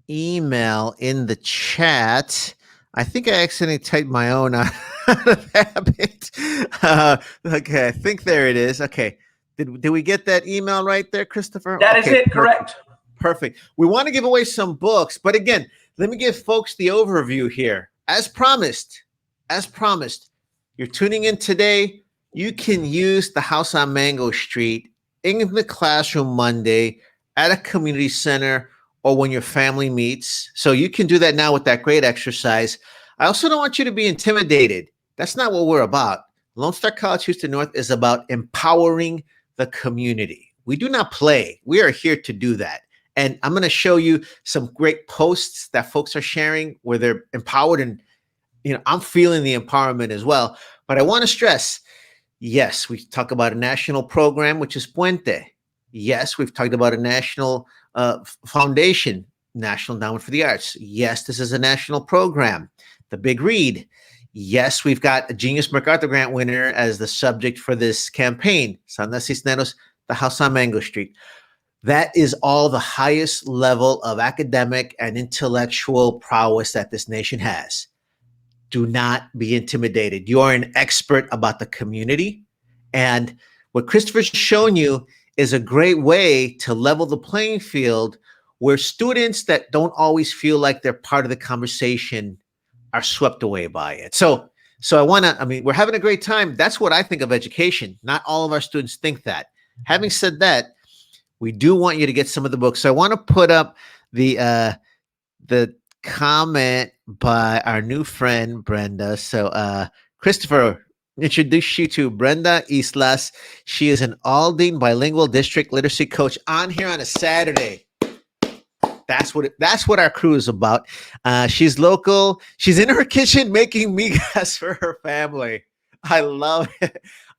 [SPEAKER 1] email in the chat. I think I accidentally typed my own out of habit. Okay, I think there it is. Okay. Did we get that email right there, Christopher?
[SPEAKER 2] That is it, correct.
[SPEAKER 1] Perfect. We want to give away some books, but again, let me give folks the overview here. As promised, you're tuning in today. You can use the house on Mango Street in the classroom Monday at a community center or when your family meets. So you can do that now with that great exercise. I also don't want you to be intimidated. That's not what we're about. Lone Star College Houston North is about empowering the community. We do not play. We are here to do that. And I'm going to show you some great posts that folks are sharing where they're empowered, and I'm feeling the empowerment as well. But I want to stress, yes, we talk about a national program, which is Puente. Yes, we've talked about a national foundation, National Endowment for the Arts. Yes, this is a national program. The Big Read. Yes, we've got a Genius MacArthur Grant winner as the subject for this campaign, Sandra Cisneros, the House on Mango Street. That is all the highest level of academic and intellectual prowess that this nation has. Do not be intimidated. You are an expert about the community. And what Christopher's shown you is a great way to level the playing field where students that don't always feel like they're part of the conversation are swept away by it. So we're having a great time. That's what I think of education. Not all of our students think that. Having said that, we do want you to get some of the books. So I want to put up the comment by our new friend, Brenda. So Christopher, introduce you to Brenda Islas. She is an Aldine bilingual district literacy coach on here on a Saturday. That's what our crew is about. She's local. She's in her kitchen making migas for her family. I love it.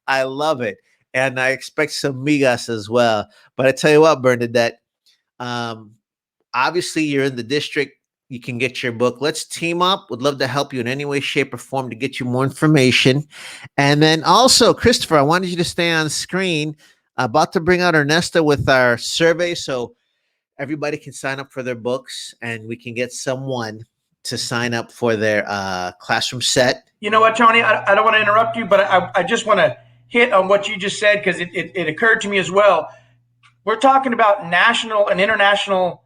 [SPEAKER 1] I love it. And I expect some migas as well. But I tell you what, Bernadette, obviously you're in the district. you can get your book. Let's team up. Would love to help you in any way, shape, or form to get you more information. And then also, Christopher, I wanted you to stay on screen. About to bring out Ernesto with our survey, so everybody can sign up for their books, and we can get someone to sign up for their classroom set.
[SPEAKER 2] You know what, Tony? I don't want to interrupt you, but I just want to hit on what you just said, because it occurred to me as well. We're talking about national and international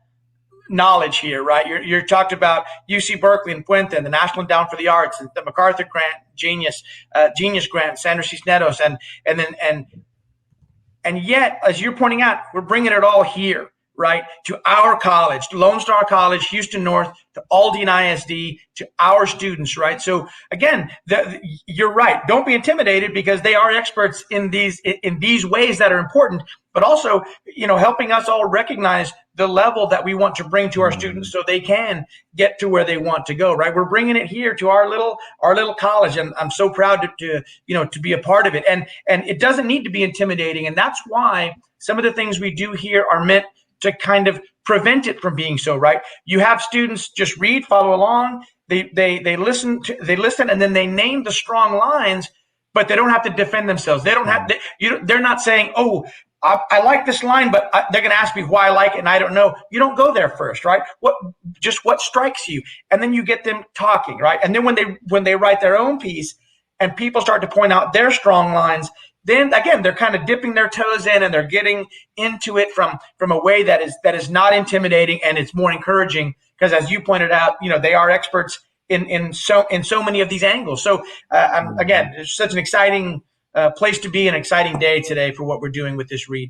[SPEAKER 2] knowledge here, right? You're talking about UC Berkeley and Puente and the National Endowment for the Arts, and the MacArthur Grant, Genius Grant, Sandra Cisneros, and yet, as you're pointing out, we're bringing it all here, right? To our college, to Lone Star College, Houston North, to Aldine ISD, to our students, right? So again, you're right. Don't be intimidated, because they are experts in these ways that are important, but also, helping us all recognize the level that we want to bring to our students so they can get to where they want to go, right? We're bringing it here to our little college, and I'm so proud to be a part of it. And it doesn't need to be intimidating, and that's why some of the things we do here are meant to kind of prevent it from being so, right? You have students just read, follow along, they listen, and then they name the strong lines, but they don't have to defend themselves. They don't have to, they're not saying, oh, I like this line, but they're going to ask me why I like it, and I don't know. You don't go there first, right? What strikes you, and then you get them talking, right? And then when they write their own piece, and people start to point out their strong lines, then again they're kind of dipping their toes in, and they're getting into it from a way that is not intimidating, and it's more encouraging, because as you pointed out, they are experts in so many of these angles. So again, it's such an exciting place to be, an exciting day today for what we're doing with this read.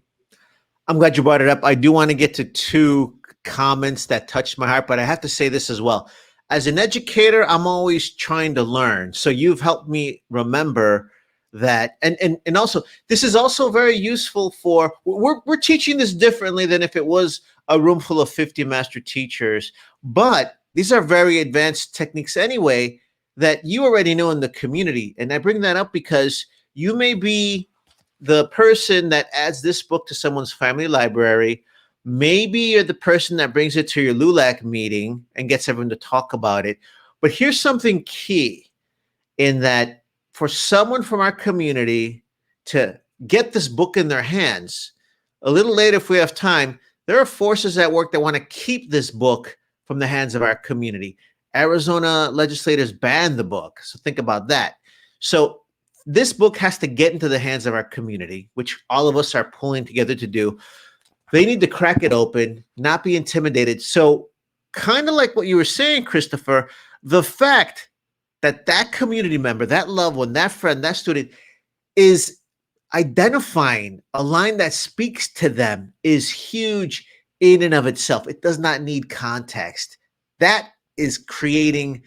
[SPEAKER 1] I'm glad you brought it up. I do want to get to two comments that touched my heart, but I have to say this as well. As an educator, I'm always trying to learn. So you've helped me remember that. And also, this is also very useful for, we're teaching this differently than if it was a room full of 50 master teachers, but these are very advanced techniques anyway that you already know in the community. And I bring that up because you may be the person that adds this book to someone's family library. Maybe you're the person that brings it to your LULAC meeting and gets everyone to talk about it. But here's something key, in that for someone from our community to get this book in their hands, a little later, if we have time, there are forces at work that want to keep this book from the hands of our community. Arizona legislators banned the book. So think about that. So this book has to get into the hands of our community, which all of us are pulling together to do. They need to crack it open, not be intimidated. So kind of like what you were saying, Christopher, the fact that that community member, that loved one, that friend, that student is identifying a line that speaks to them is huge in and of itself. It does not need context. That is creating,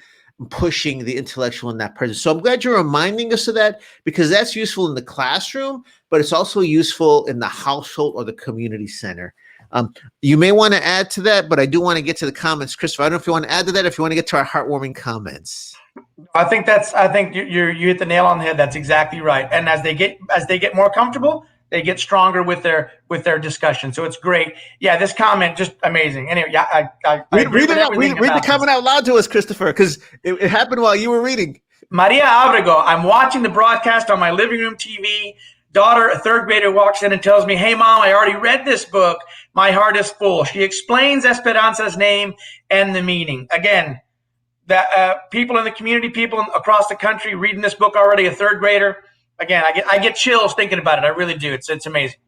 [SPEAKER 1] pushing the intellectual in that person. So I'm glad you're reminding us of that, because that's useful in the classroom, but it's also useful in the household or the community center. You may want to add to that, but I do want to get to the comments. Christopher, I don't know if you want to add to that, if you want to get to our heartwarming comments.
[SPEAKER 2] I think you hit the nail on the head. That's exactly right. And as they get more comfortable, they get stronger with their discussion. So it's great. Yeah, this comment just amazing. Anyway, yeah, I
[SPEAKER 1] read it out. Read the comment out loud to us, Christopher, because it happened while you were reading.
[SPEAKER 2] Maria Abrego, I'm watching the broadcast on my living room TV. Daughter, a third grader, walks in and tells me, "Hey, Mom, I already read this book. My heart is full." She explains Esperanza's name and the meaning. Again, that people in the community, people across the country reading this book already, a third grader. Again, I get chills thinking about it. I really do. It's amazing.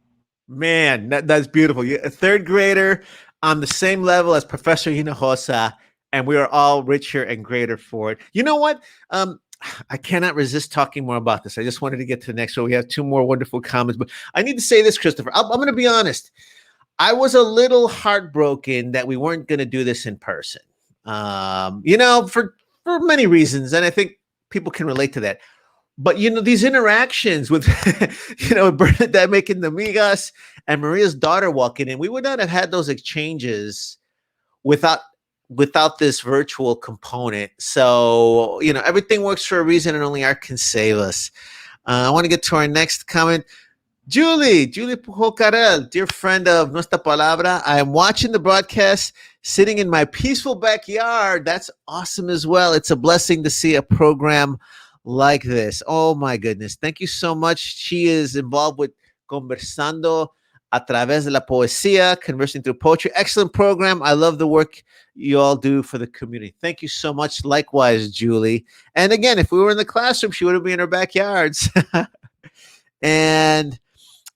[SPEAKER 1] Man, that's beautiful. You're a third grader on the same level as Professor Hinojosa, and we are all richer and greater for it. You know what? I cannot resist talking more about this. I just wanted to get to the next one. We have two more wonderful comments, but I need to say this, Christopher. I'm going to be honest. I was a little heartbroken that we weren't going to do this in person. For many reasons, and I think people can relate to that. But, these interactions with, Bernadette making the migas and Maria's daughter walking in, we would not have had those exchanges without this virtual component. So, everything works for a reason, and only art can save us. I want to get to our next comment. Julie Pujocarel, dear friend of Nuestra Palabra. I am watching the broadcast sitting in my peaceful backyard. That's awesome as well. It's a blessing to see a program like this. Oh my goodness. Thank you so much. She is involved with Conversando a través de la poesía, conversing through poetry. Excellent program. I love the work you all do for the community. Thank you so much. Likewise, Julie. And again, if we were in the classroom, she would be in her backyards. And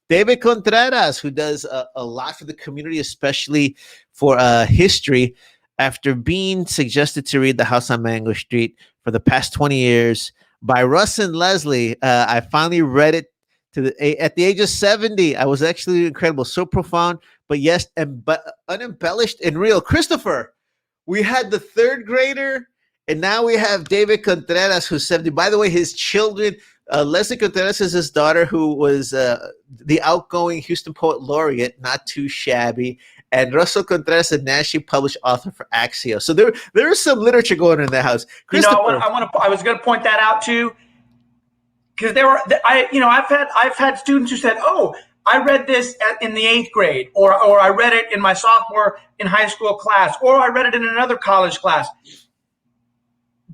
[SPEAKER 1] David Contreras, who does a lot for the community, especially for history, after being suggested to read The House on Mango Street for the past 20 years by Russ and Leslie, I finally read it at the age of 70. I was actually incredible, so profound, but yes, but unembellished and real. Christopher, we had the third grader, and now we have David Contreras, who's 70. By the way, his children, Leslie Contreras is his daughter, who was the outgoing Houston Poet Laureate, not too shabby, and Russell Contreras, a nationally published author for Axios. So there is some literature going on in the house.
[SPEAKER 2] I was going to point that out too, because I've had students who said, "Oh, I read this in the 8th grade, or I read it in my sophomore in high school class, or I read it in another college class."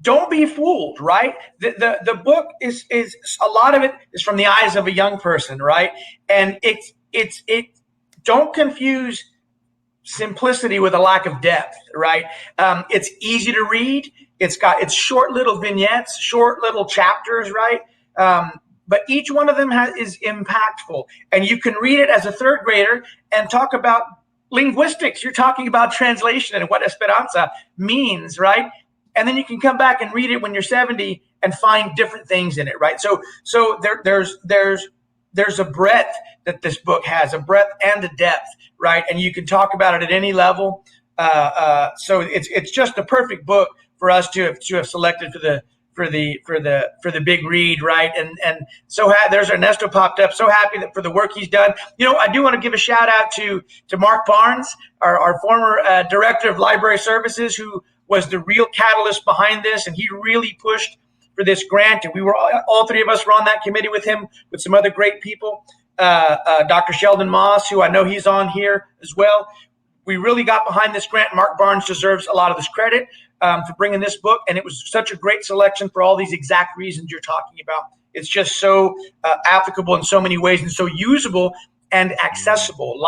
[SPEAKER 2] Don't be fooled, right? The book is a lot of it is from the eyes of a young person, right? And it don't confuse simplicity with a lack of depth, right? It's easy to read. It's short little vignettes, short little chapters, right? But each one of them is impactful, and you can read it as a third grader and talk about linguistics. You're talking about translation and what Esperanza means, right? And then you can come back and read it when you're 70 and find different things in it, right? So there's a breadth that this book has, a breadth and a depth, right? And you can talk about it at any level. So it's just a perfect book for us to have selected for the big read, right? And so there's Ernesto popped up. So happy for the work he's done. I do want to give a shout out to Mark Barnes, our former director of library services, who was the real catalyst behind this, and he really pushed for this grant. And we were all three of us were on that committee with him, with some other great people. Dr. Sheldon Moss, who I know he's on here as well. We really got behind this grant. Mark Barnes deserves a lot of this credit for bringing this book, and it was such a great selection for all these exact reasons you're talking about. It's just so applicable in so many ways and so usable and accessible.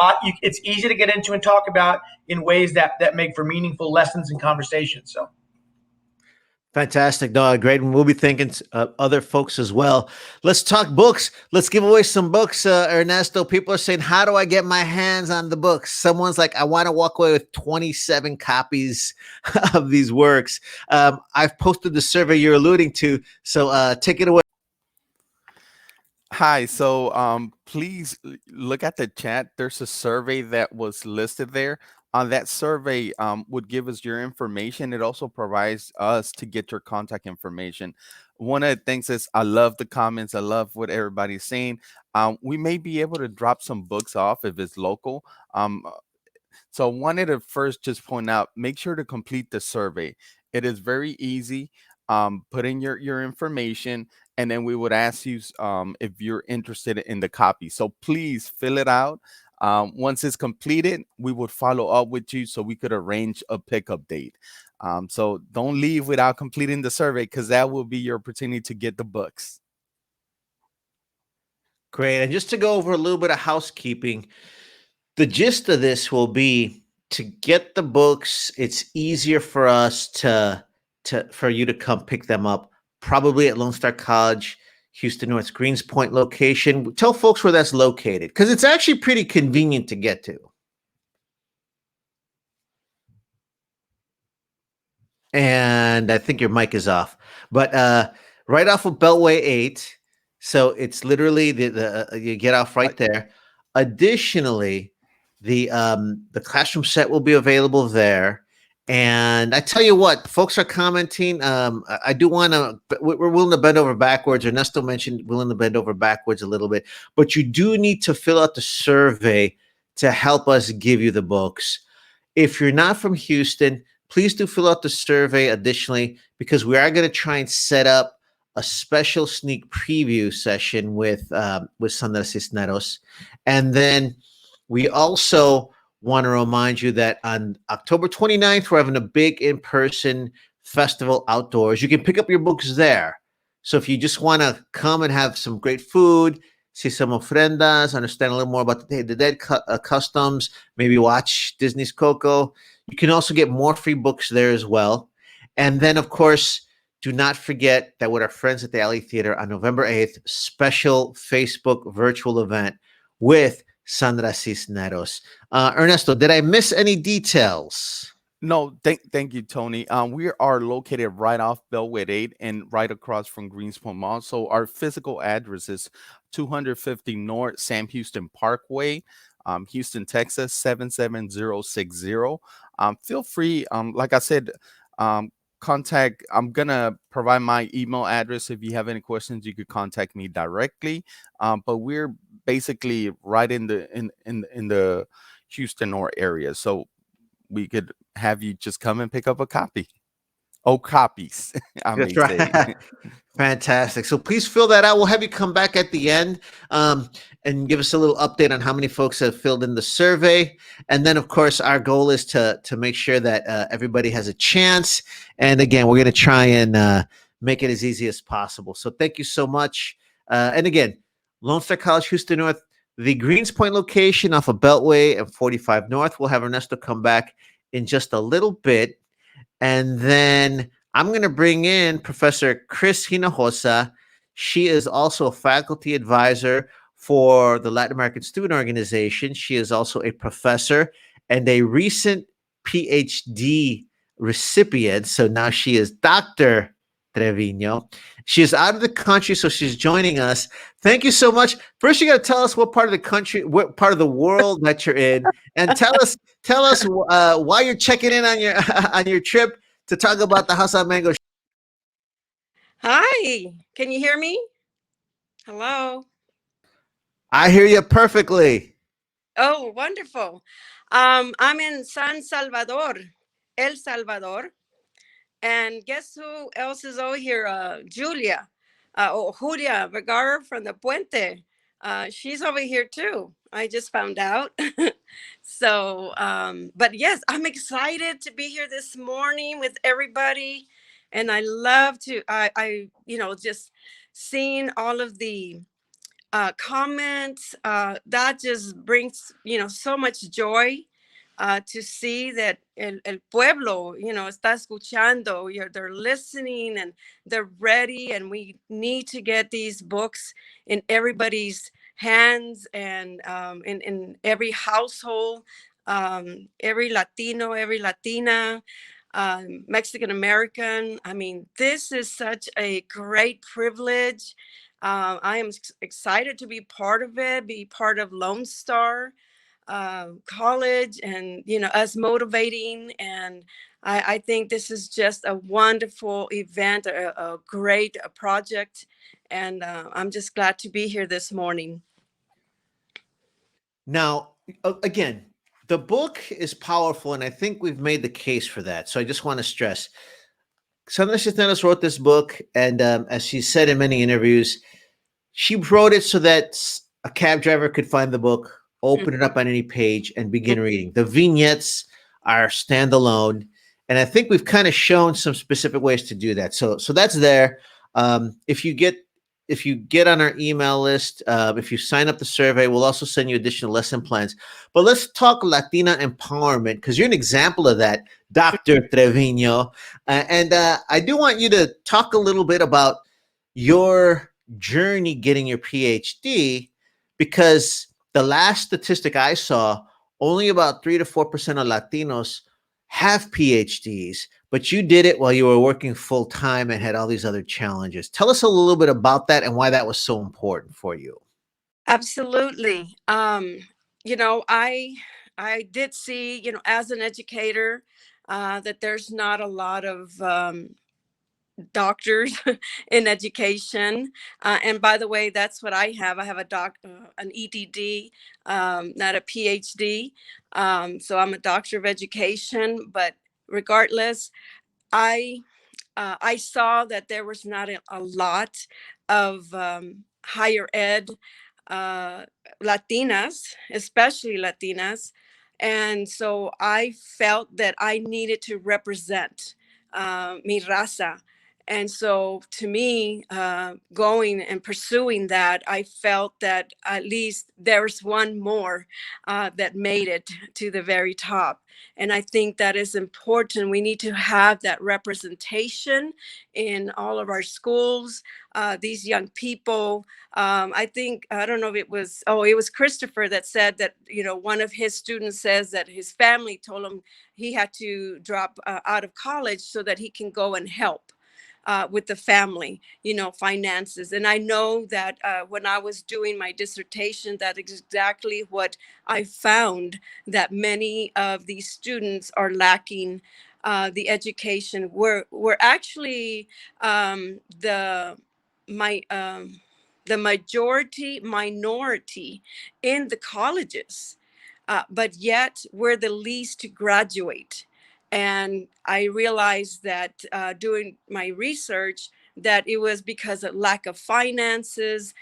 [SPEAKER 2] It's easy to get into and talk about in ways that make for meaningful lessons and conversations. So
[SPEAKER 1] fantastic. No, great. And we'll be thinking other folks as well. Let's talk books. Let's give away some books, Ernesto. People are saying, how do I get my hands on the books? Someone's like, I want to walk away with 27 copies of these works. I've posted the survey you're alluding to, so take it away.
[SPEAKER 3] Hi. So please look at the chat. There's a survey that was listed there. That survey would give us your information. It also provides us to get your contact information. One of the things is I love the comments. I love what everybody's saying. We may be able to drop some books off if it's local. So I wanted to first just point out, make sure to complete the survey. It is very easy. Put in your information, and then we would ask you if you're interested in the copy. So please fill it out. Once it's completed, we would follow up with you so we could arrange a pickup date. So don't leave without completing the survey, because that will be your opportunity to get the books.
[SPEAKER 1] Great. And just to go over a little bit of housekeeping, the gist of this will be to get the books. It's easier for us for you to come pick them up, probably at Lone Star College, Houston North's Greens Point location. Tell folks where that's located, because it's actually pretty convenient to get to. And I think your mic is off, but right off of Beltway 8. So it's literally you get off right there. Additionally, the classroom set will be available there. And I tell you what, folks are commenting. I do want to, we're willing to bend over backwards. Ernesto mentioned willing to bend over backwards a little bit, but you do need to fill out the survey to help us give you the books. If you're not from Houston, please do fill out the survey additionally, because we are going to try and set up a special sneak preview session with Sandra Cisneros, and then we also want to remind you that on October 29th, we're having a big in-person festival outdoors. You can pick up your books there. So if you just want to come and have some great food, see some ofrendas, understand a little more about the Dead customs, maybe watch Disney's Coco, you can also get more free books there as well. And then, of course, do not forget that with our friends at the Alley Theater on November 8th, special Facebook virtual event with Sandra Cisneros. Ernesto, did I miss any details?
[SPEAKER 3] No, thank you, Tony. We are located right off Bellwood 8 and right across from Greenspoint Mall. So our physical address is 250 North Sam Houston Parkway, Houston, Texas 77060. Feel free, like I said, contact. I'm gonna provide my email address. If you have any questions, you could contact me directly. But we're basically right in the Houston North area, so we could have you just come and pick up a copy. Oh, copies, I may
[SPEAKER 1] That's
[SPEAKER 3] say.
[SPEAKER 1] right. Fantastic. So please fill that out. We'll have you come back at the end and give us a little update on how many folks have filled in the survey. And then, of course, our goal is to make sure that everybody has a chance. And again, we're going to try and make it as easy as possible. So thank you so much. And again, Lone Star College, Houston North, the Greenspoint location off of Beltway and 45 North. We'll have Ernesto come back in just a little bit. And then I'm going to bring in Professor Chris Hinojosa. She is also a faculty advisor for the Latin American Student Organization. She is also a professor and a recent PhD recipient. So now she is Dr. Trevino. She is out of the country, so she's joining us. Thank you so much. First, you got to tell us what part of the country, what part of the world that you're in, and tell us why you're checking in on your on your trip to talk about the House of Mango.
[SPEAKER 4] Hi, can you hear me? Hello.
[SPEAKER 1] I hear you perfectly.
[SPEAKER 4] Oh, wonderful. I'm in San Salvador, El Salvador. And guess who else is over here? Julia, Julia Vergara from the Puente. She's over here too. I just found out. So, but yes, I'm excited to be here this morning with everybody. And I love to, just seeing all of the comments. That just brings, so much joy to see that el pueblo, está escuchando, they're listening and they're ready. And we need to get these books in everybody's hands and in every household, every Latino, every Latina, Mexican American. I mean, this is such a great privilege. I am excited to be part of it, be part of Lone Star college, and us motivating. And I think this is just a wonderful event, a great project, and I'm just glad to be here this morning.
[SPEAKER 1] Now, again, the book is powerful, and I think we've made the case for that. So I just want to stress, Sandra Cisneros wrote this book, and as she said in many interviews, she wrote it so that a cab driver could find the book, open it up on any page, and begin reading. The vignettes are standalone, and I think we've kind of shown some specific ways to do that. So that's there. If you get on our email list, if you sign up the survey, we'll also send you additional lesson plans. But let's talk Latina empowerment, because you're an example of that, Dr. Trevino. And I do want you to talk a little bit about your journey getting your PhD, because the last statistic I saw, only about 3 to 4% of Latinos have PhDs, but you did it while you were working full time and had all these other challenges. Tell us a little bit about that and why that was so important for you.
[SPEAKER 4] Absolutely. I did see, as an educator, that there's not a lot of doctors in education. And by the way, that's what I have. I have an EDD, not a PhD. So I'm a doctor of education. But regardless, I I saw that there was not a lot of higher ed uh, Latinas, especially Latinas. And so I felt that I needed to represent mi raza. And so to me, going and pursuing that, I felt that at least there's one more that made it to the very top. And I think that is important. We need to have that representation in all of our schools. These young people, I think, I don't know if it was, oh, it was Christopher that said that, one of his students says that his family told him he had to drop out of college so that he can go and help. With the family, finances. And I know that when I was doing my dissertation, that is exactly what I found, that many of these students are lacking the education. We're actually the my the majority minority in the colleges, but yet we're the least to graduate. And I realized that doing my research, that it was because of lack of finances.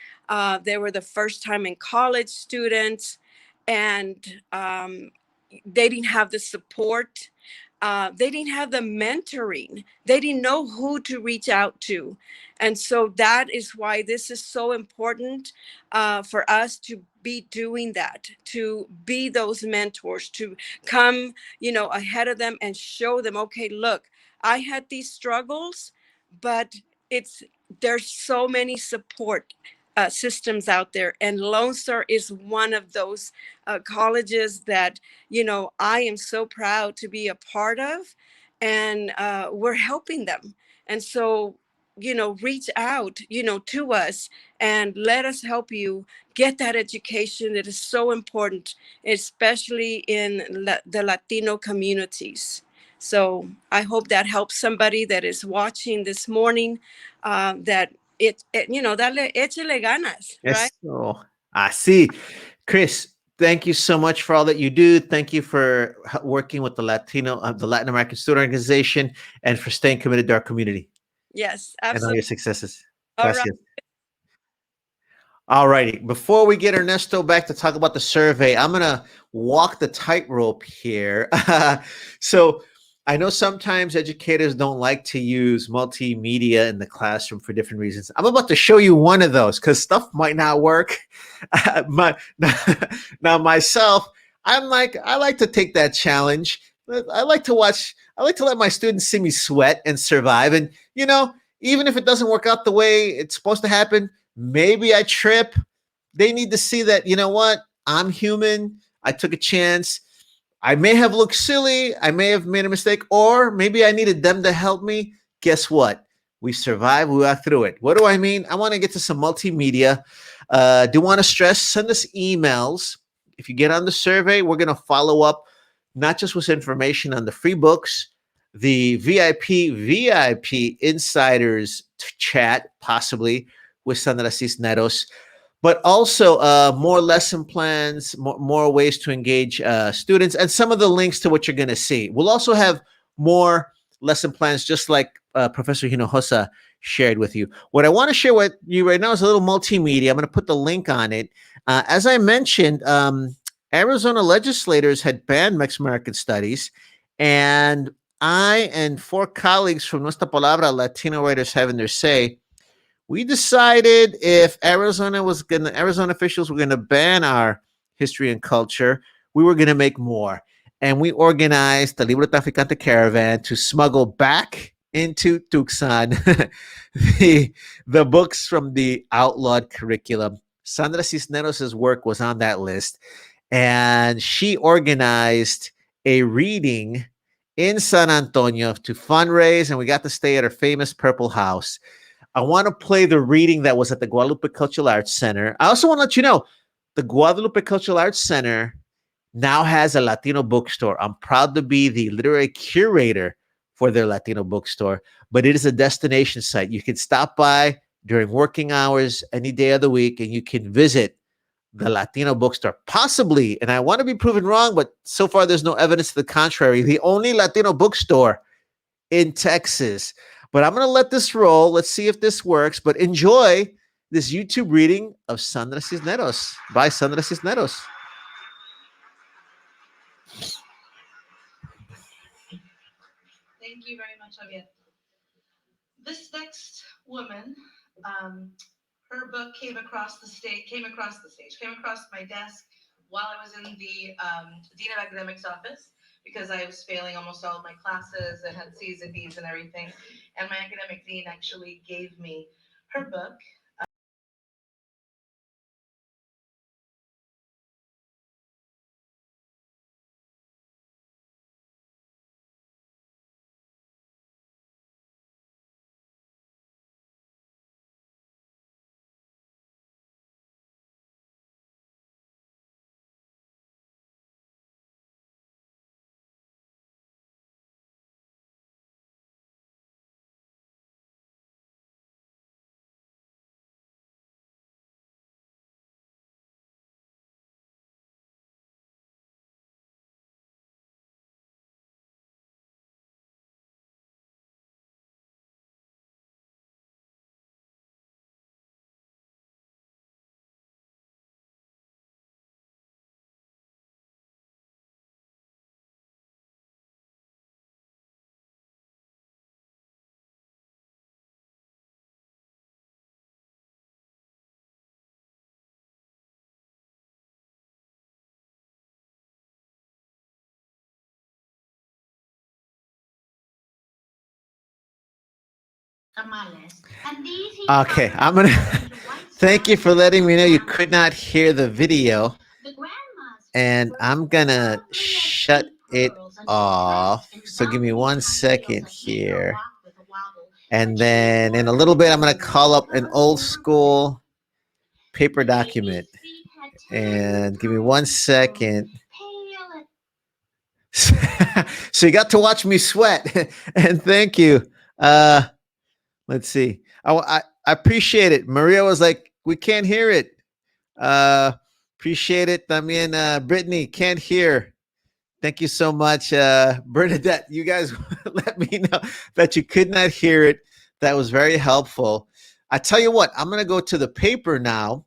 [SPEAKER 4] They were the first time in college students, and they didn't have the support. They didn't have the mentoring. They didn't know who to reach out to. And so that is why this is so important for us to be doing that, to be those mentors, to come, ahead of them and show them, okay, look, I had these struggles, but it's there's so many support systems out there, and Lone Star is one of those colleges that I am so proud to be a part of, and we're helping them. And so, reach out, to us, and let us help you get that education that is so important, especially in the Latino communities. So I hope that helps somebody that is watching this morning, that dale, échele ganas, right?
[SPEAKER 1] Eso. Así. Chris, thank you so much for all that you do. Thank you for working with the Latin American Student Organization, and for staying committed to our community
[SPEAKER 4] Yes,
[SPEAKER 1] and all
[SPEAKER 4] absolutely.
[SPEAKER 1] your successes.
[SPEAKER 4] All right.
[SPEAKER 1] Gracias. All righty. Before we get Ernesto back to talk about the survey, I'm going to walk the tightrope here. So I know sometimes educators don't like to use multimedia in the classroom for different reasons. I'm about to show you one of those because stuff might not work. Now, myself, I like to take that challenge. I like to let my students see me sweat and survive. And, even if it doesn't work out the way it's supposed to happen, maybe I trip. They need to see that, what? I'm human. I took a chance. I may have looked silly. I may have made a mistake, or maybe I needed them to help me. Guess what? We survived. We got through it. What do I mean? I want to get to some multimedia. Do want to stress, send us emails. If you get on the survey, we're going to follow up, not just with information on the free books, the VIP insiders chat, possibly with Sandra Cisneros, but also more lesson plans, more ways to engage students, and some of the links to what you're going to see. We'll also have more lesson plans, just like Professor Hinojosa shared with you. What I want to share with you right now is a little multimedia. I'm going to put the link on it. As I mentioned, Arizona legislators had banned Mexican American studies, and I and 4 colleagues from Nuestra Palabra, Latino Writers Having Their Say, we decided if Arizona officials were going to ban our history and culture, we were going to make more. And we organized the Libro Traficante Caravan to smuggle back into Tucson the books from the outlawed curriculum. Sandra Cisneros' work was on that list, and she organized a reading in San Antonio to fundraise, and we got to stay at her famous Purple House. I want to play the reading that was at the Guadalupe Cultural Arts Center. I also want to let you know, the Guadalupe Cultural Arts Center now has a Latino bookstore. I'm proud to be the literary curator for their Latino bookstore, but it is a destination site. You can stop by during working hours any day of the week, and you can visit the Latino bookstore, possibly, and I want to be proven wrong, but so far there's no evidence to the contrary, the only Latino bookstore in Texas. But I'm going to let this roll. Let's see if this works. But enjoy this YouTube reading of Sandra Cisneros by Sandra Cisneros.
[SPEAKER 5] Thank you very much, Javier. This next woman, her book came across my desk while I was in the Dean of Academics office, because I was failing almost all of my classes and had C's and D's and everything. And my academic dean actually gave me her book.
[SPEAKER 1] Okay, I'm going to thank you for letting me know you could not hear the video. And I'm going to shut it off. So give me 1 second here. And then in a little bit, I'm going to call up an old school paper document. And give me 1 second. So you got to watch me sweat. And thank you. Let's see. I appreciate it. Maria was like, we can't hear it. Appreciate it. También, Brittany, can't hear. Thank you so much. Bernadette, you guys let me know that you could not hear it. That was very helpful. I tell you what, I'm going to go to the paper now.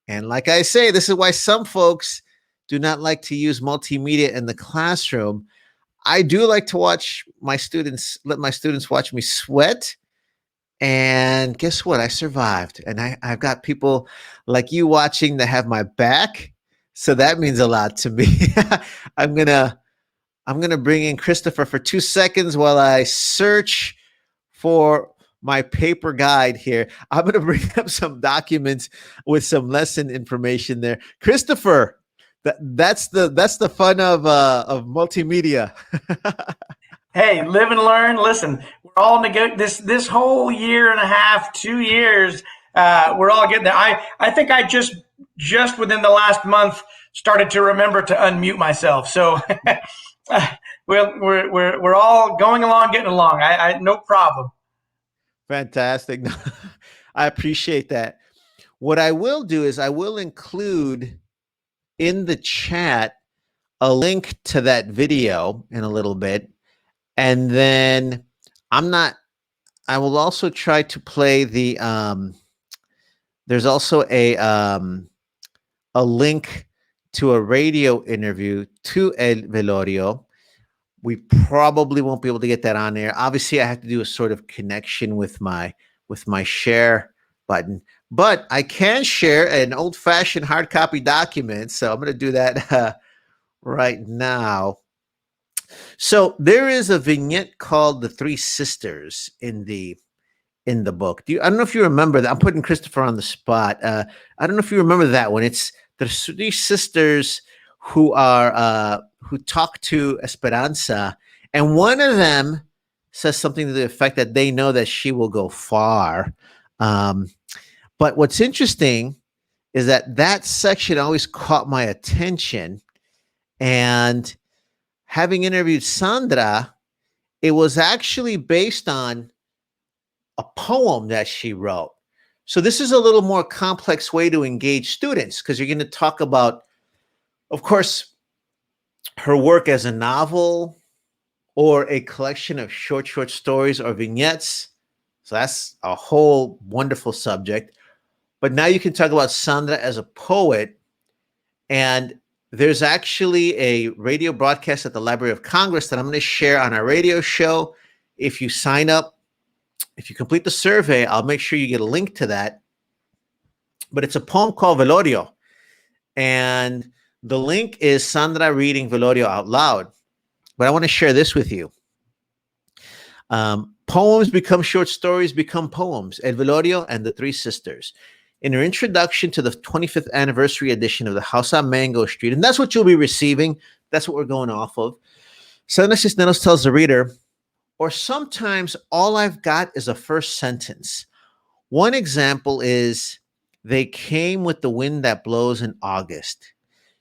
[SPEAKER 1] And like I say, this is why some folks do not like to use multimedia in the classroom. I do like to watch my students, let my students watch me sweat. And guess what? I survived. And I've got people like you watching that have my back. So that means a lot to me. I'm gonna bring in Christopher for 2 seconds while I search for my paper guide here. I'm gonna bring up some documents with some lesson information there. Christopher, that's the fun of multimedia.
[SPEAKER 2] Hey, live and learn. Listen, we're all this whole year and a half, 2 years. We're all getting there. I think I just within the last month started to remember to unmute myself. So we're all going along, getting along. I no problem.
[SPEAKER 1] Fantastic. I appreciate that. What I will do is I will include in the chat a link to that video in a little bit. And then I will also try to play the, there's also a link to a radio interview to El Velorio. We probably won't be able to get that on there. Obviously, I have to do a sort of connection with my share button, but I can share an old-fashioned hard copy document. So I'm going to do that right now. So there is a vignette called "The Three Sisters" in the book. I don't know if you remember that. I'm putting Christopher on the spot. I don't know if you remember that one. It's the three sisters who talk to Esperanza, and one of them says something to the effect that they know that she will go far. But what's interesting is that section always caught my attention, and having interviewed Sandra, it was actually based on a poem that she wrote. So this is a little more complex way to engage students, because you're going to talk about, of course, her work as a novel or a collection of short stories or vignettes. So that's a whole wonderful subject. But now you can talk about Sandra as a poet. And there's actually a radio broadcast at the Library of Congress that I'm going to share on our radio show. If you sign up, if you complete the survey, I'll make sure you get a link to that. But it's a poem called Velorio. And the link is Sandra reading Velorio out loud. But I want to share this with you. Poems become short stories, become poems. El Velorio and the Three Sisters. In her introduction to the 25th anniversary edition of the House on Mango Street, and that's what you'll be receiving. That's what we're going off of. Sandra Cisneros tells the reader, or sometimes all I've got is a first sentence. One example is, they came with the wind that blows in August.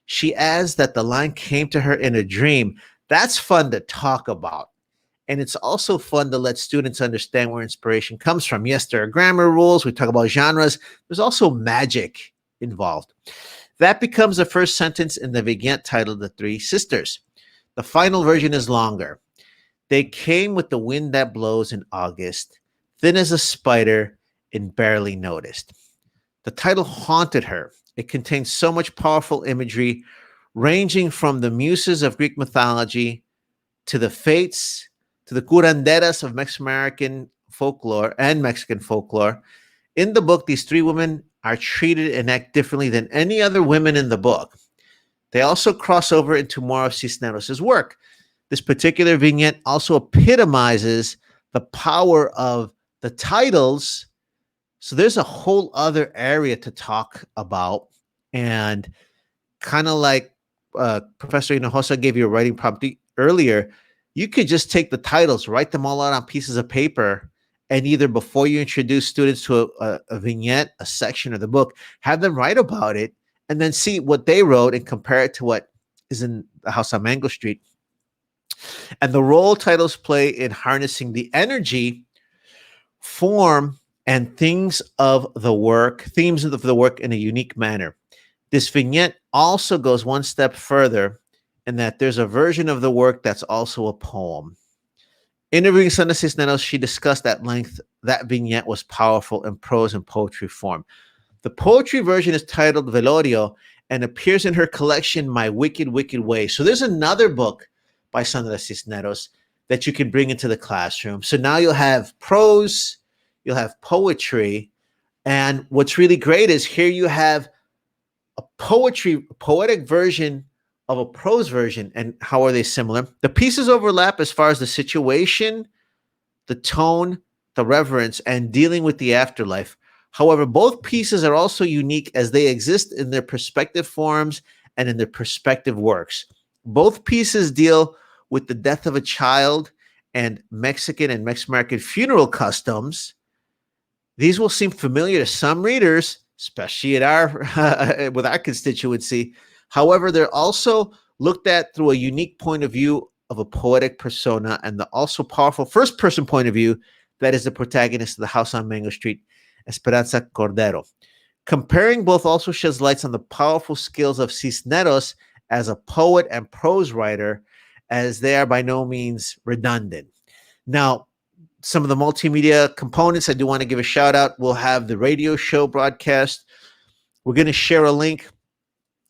[SPEAKER 1] She adds that the line came to her in a dream. That's fun to talk about. And it's also fun to let students understand where inspiration comes from. Yes, there are grammar rules. We talk about genres. There's also magic involved. That becomes the first sentence in the vignette titled The Three Sisters. The final version is longer. They came with the wind that blows in August, thin as a spider and barely noticed. The title haunted her. It contains so much powerful imagery, ranging from the muses of Greek mythology to the fates, to the curanderas of Mexican folklore and Mexican folklore. In the book, these three women are treated and act differently than any other women in the book. They also cross over into more of Cisneros' work. This particular vignette also epitomizes the power of the titles. So there's a whole other area to talk about. And kind of like Professor Hinojosa gave you a writing prompt earlier, you could just take the titles, write them all out on pieces of paper, and either before you introduce students to a vignette, a section of the book, have them write about it, and then see what they wrote and compare it to what is in the House on Mango Street. And the role titles play in harnessing the energy, form, and themes of the work in a unique manner. This vignette also goes one step further in that there's a version of the work that's also a poem. Interviewing Sandra Cisneros, she discussed at length that vignette was powerful in prose and poetry form. The poetry version is titled Velorio and appears in her collection, My Wicked, Wicked Way. So there's another book by Sandra Cisneros that you can bring into the classroom. So now you'll have prose, you'll have poetry, and what's really great is here you have a poetic version of a prose version. And how are they similar? The pieces overlap as far as the situation, the tone, the reverence, and dealing with the afterlife. However, both pieces are also unique as they exist in their perspective forms and in their perspective works. Both pieces deal with the death of a child and Mexican and Mexican funeral customs. These will seem familiar to some readers, especially at our with our constituency. However, they're also looked at through a unique point of view of a poetic persona and the also powerful first-person point of view that is the protagonist of the House on Mango Street, Esperanza Cordero. Comparing both also sheds lights on the powerful skills of Cisneros as a poet and prose writer, as they are by no means redundant. Now, some of the multimedia components I do want to give a shout out. We'll have the radio show broadcast. We're going to share a link.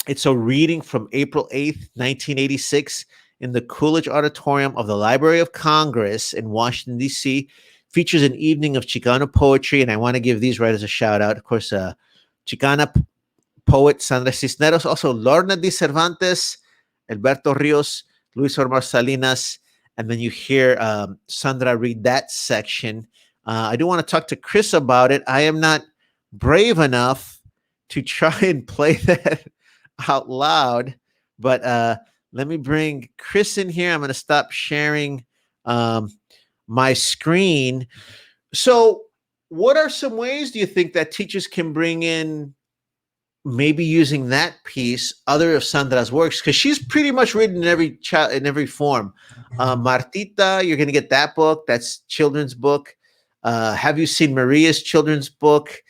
[SPEAKER 1] It's a reading from April 8th, 1986 in the Coolidge Auditorium of the Library of Congress in Washington, D.C. Features an evening of Chicano poetry, and I want to give these writers a shout out. Of course, Chicana poet Sandra Cisneros, also Lorna Di Cervantes, Alberto Rios, Luis Omar Salinas, and then you hear Sandra read that section. I do want to talk to Chris about it. I am not brave enough to try and play that out loud, but let me bring Chris in here. I'm going to stop sharing my screen. So what are some ways do you think that teachers can bring in maybe using that piece other of Sandra's works? Because she's pretty much written in every form. Martita, you're going to get that book. That's children's book. Have you seen Maria's children's book?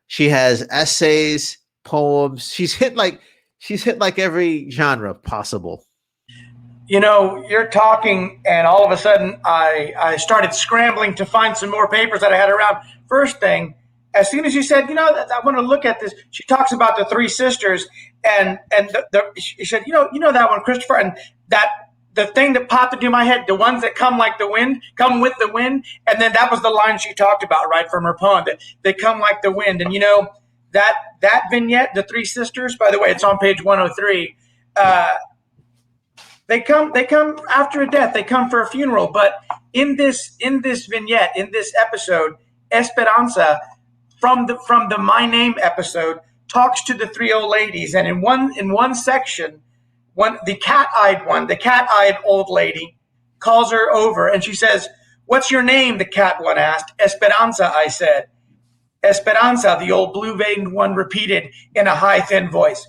[SPEAKER 1] She has essays, poems. She's hit like every genre possible.
[SPEAKER 2] You know, you're talking, and all of a sudden, I started scrambling to find some more papers that I had around. First thing, as soon as you said, I want to look at this, she talks about the three sisters, and she said, that one, Christopher, and that the thing that popped into my head, the ones that come like the wind, come with the wind, and then that was the line she talked about, right, from her poem, that they come like the wind, and that vignette, the three sisters. By the way, it's on page 103. They come after a death. They come for a funeral. But in this vignette, in this episode, Esperanza, from the My Name episode, talks to the three old ladies, and in one section, the cat-eyed old lady calls her over, and she says, "What's your name?" The cat one asked. "Esperanza," I said. "Esperanza," the old blue-veined one repeated in a high, thin voice.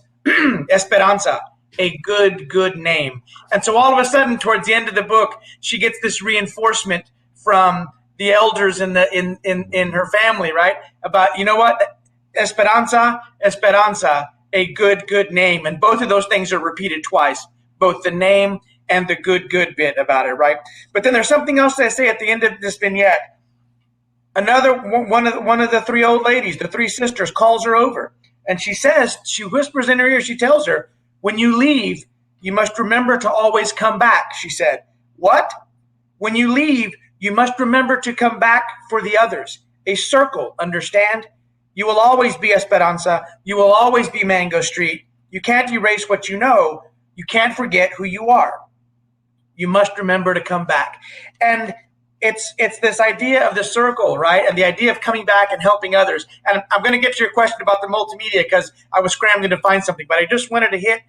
[SPEAKER 2] Esperanza, a good name. And so all of a sudden, towards the end of the book, she gets this reinforcement from the elders in her family, right? About, you know what? Esperanza, a good name. And both of those things are repeated twice, both the name and the good bit about it, right? But then there's something else they say at the end of this vignette. Another one of the three old ladies, the three sisters, calls her over, and she whispers in her ear, she tells her, "When you leave, you must remember to always come back," she said. "What?" "When you leave, you must remember to come back for the others. A circle, understand? You will always be Esperanza. You will always be Mango Street. You can't erase what you know. You can't forget who you are. You must remember to come back." And it's this idea of the circle, right? And the idea of coming back and helping others. And I'm going to get to your question about the multimedia because I was scrambling to find something, but I just wanted to hit,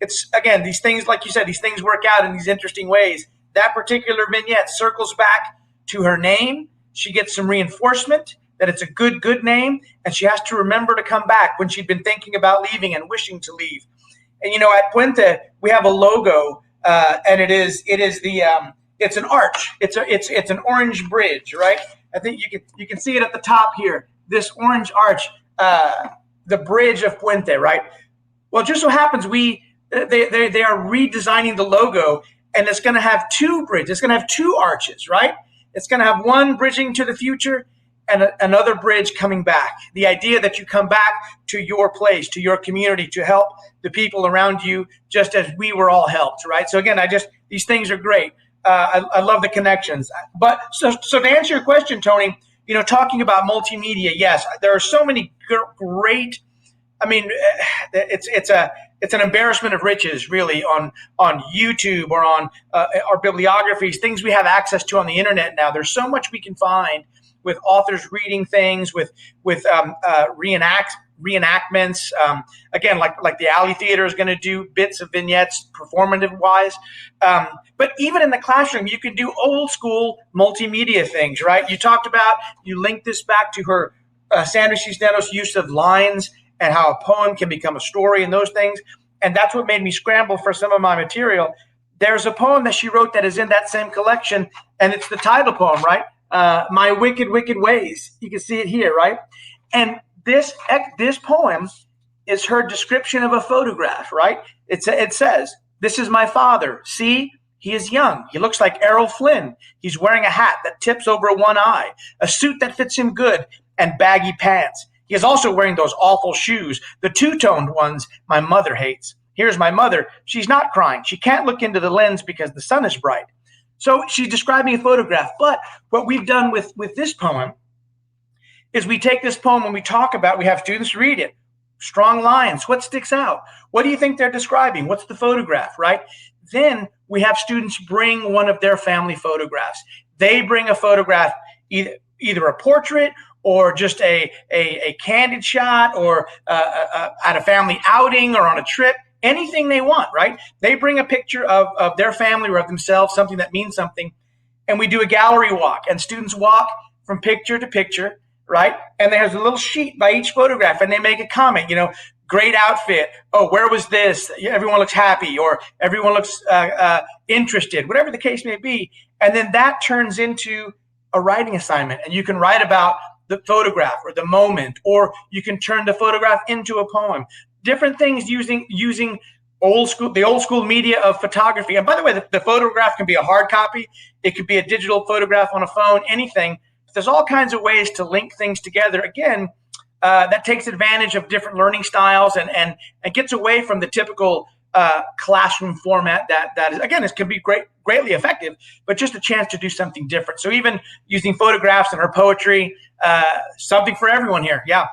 [SPEAKER 2] it's, again, these things, like you said, these things work out in these interesting ways. That particular vignette circles back to her name. She gets some reinforcement that it's a good name, and she has to remember to come back when she'd been thinking about leaving and wishing to leave. And, at Puente, we have a logo, and it's an arch. It's an orange bridge, right? I think you can see it at the top here. This orange arch, the bridge of Puente, right? Well, it just so happens they are redesigning the logo, and it's going to have two bridges. It's going to have two arches, right? It's going to have one bridging to the future and another bridge coming back. The idea that you come back to your place, to your community, to help the people around you, just as we were all helped, right? So again, these things are great. I love the connections. But so to answer your question, Tony, talking about multimedia, yes, there are so many great. I mean, it's an embarrassment of riches, really, on YouTube or on our bibliographies, things we have access to on the internet now. There's so much we can find with authors reading things, with reenactments. Again, like the Alley Theater is going to do bits of vignettes, performative wise. But even in the classroom, you can do old school multimedia things, right? You linked this back to her Sandra Cisneros' use of lines and how a poem can become a story and those things. And that's what made me scramble for some of my material. There's a poem that she wrote that is in that same collection, and it's the title poem, right? My Wicked, Wicked Ways. You can see it here, right? And this poem is her description of a photograph, right? It says, "This is my father. See, he is young. He looks like Errol Flynn. He's wearing a hat that tips over one eye, a suit that fits him good, and baggy pants. He is also wearing those awful shoes, the two-toned ones my mother hates. Here's my mother. She's not crying. She can't look into the lens because the sun is bright." So she's describing a photograph. But what we've done with this poem is we take this poem and we have students read it. Strong lines. What sticks out? What do you think they're describing? What's the photograph, right? Then we have students bring one of their family photographs. They bring a photograph, either a portrait or just a candid shot, or at a family outing or on a trip, anything they want, right? They bring a picture of their family or of themselves, something that means something, and we do a gallery walk, and students walk from picture to picture, right? And there's a little sheet by each photograph, and they make a comment, great outfit. Oh, where was this? Everyone looks happy, or everyone looks interested, whatever the case may be. And then that turns into a writing assignment, and you can write about the photograph or the moment, or you can turn the photograph into a poem. Different things using the old school media of photography. And by the way, the photograph can be a hard copy. It could be a digital photograph on a phone, anything. There's all kinds of ways to link things together. Again, that takes advantage of different learning styles and gets away from the typical classroom format that is, again, this can be greatly effective, but just a chance to do something different. So even using photographs in her poetry, something for everyone here. Yeah.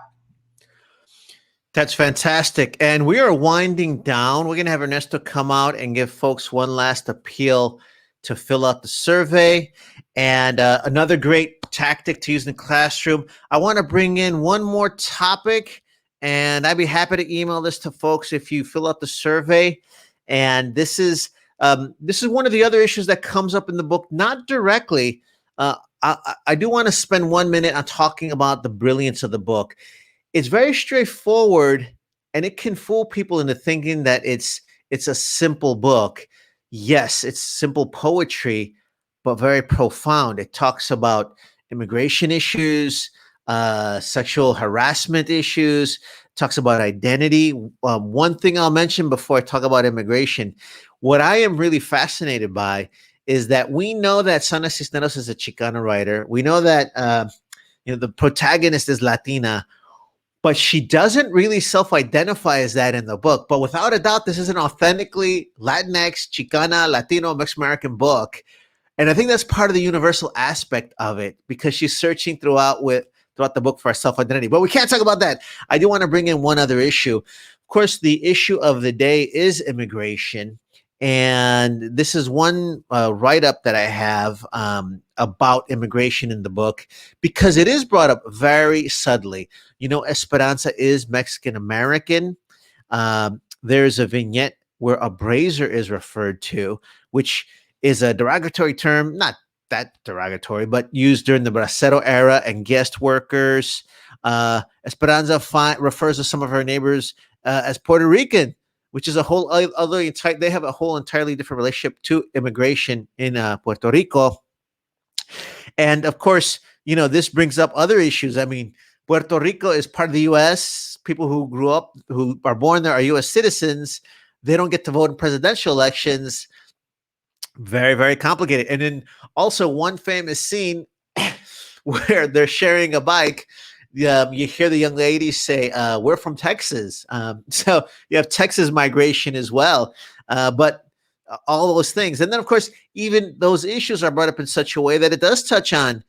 [SPEAKER 1] That's fantastic. And we are winding down. We're going to have Ernesto come out and give folks one last appeal to fill out the survey. And another great tactic to use in the classroom. I want to bring in one more topic, and I'd be happy to email this to folks if you fill out the survey. And this is one of the other issues that comes up in the book, not directly. I do want to spend 1 minute on talking about the brilliance of the book. It's very straightforward, and it can fool people into thinking that it's a simple book. Yes, it's simple poetry, but very profound. It talks about immigration issues, sexual harassment issues, talks about identity. One thing I'll mention before I talk about immigration, what I am really fascinated by is that we know that Sandra Cisneros is a Chicana writer. We know that the protagonist is Latina, but she doesn't really self-identify as that in the book. But without a doubt, this is an authentically Latinx, Chicana, Latino, Mexican-American book. And I think that's part of the universal aspect of it, because she's searching throughout the book for her self-identity. But we can't talk about that. I do want to bring in one other issue. Of course, the issue of the day is immigration. And this is one write-up that I have about immigration in the book, because it is brought up very subtly. Esperanza is Mexican-American. There's a vignette where a brazier is referred to, which is a derogatory term, not that derogatory, but used during the bracero era and guest workers. Esperanza refers to some of her neighbors as Puerto Rican, which is a whole other they have a whole entirely different relationship to immigration in Puerto Rico. And of course, this brings up other issues. I mean, Puerto Rico is part of the U.S. People who are born there are U.S. citizens. They don't get to vote in presidential elections. Very, very complicated. And then also one famous scene where they're sharing a bike. You hear the young ladies say, we're from Texas. So you have Texas migration as well. But all those things. And then, of course, even those issues are brought up in such a way that it does touch on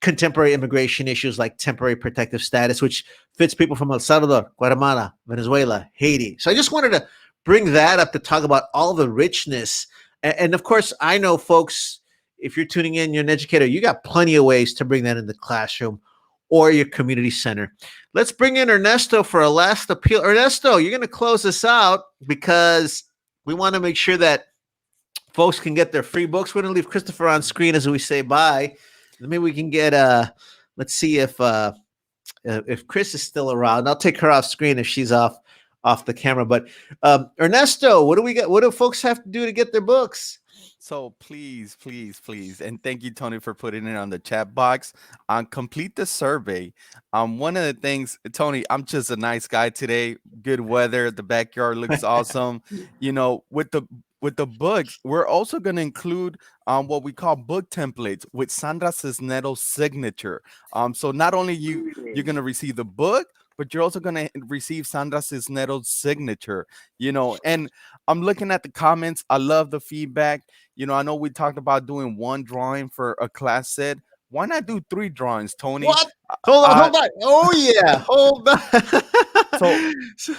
[SPEAKER 1] contemporary immigration issues like temporary protective status, which fits people from El Salvador, Guatemala, Venezuela, Haiti. So I just wanted to bring that up to talk about all the richness. And of course, I know, folks, if you're tuning in, you're an educator, you got plenty of ways to bring that in the classroom or your community center. Let's bring in Ernesto for a last appeal. Ernesto, you're going to close this out because we want to make sure that folks can get their free books. We're going to leave Christopher on screen as we say bye. Maybe we can get let's see if Chris is still around. I'll take her off screen if she's off the camera. But Ernesto, what do we get? What do folks have to do to get their books?
[SPEAKER 3] So please, and thank you, Tony, for putting it on the chat box. Complete the survey. One of the things, Tony, I'm just a nice guy today. Good weather. The backyard looks awesome. With the books, we're also going to include what we call book templates with Sandra Cisneros' signature. So not only you're going to receive the book, but you're also going to receive Sandra Cisneros' signature, and I'm looking at the comments. I love the feedback. I know we talked about doing one drawing for a class set. Why not do 3 drawings, Tony?
[SPEAKER 1] What? Hold on. Oh, yeah. Hold on.
[SPEAKER 3] So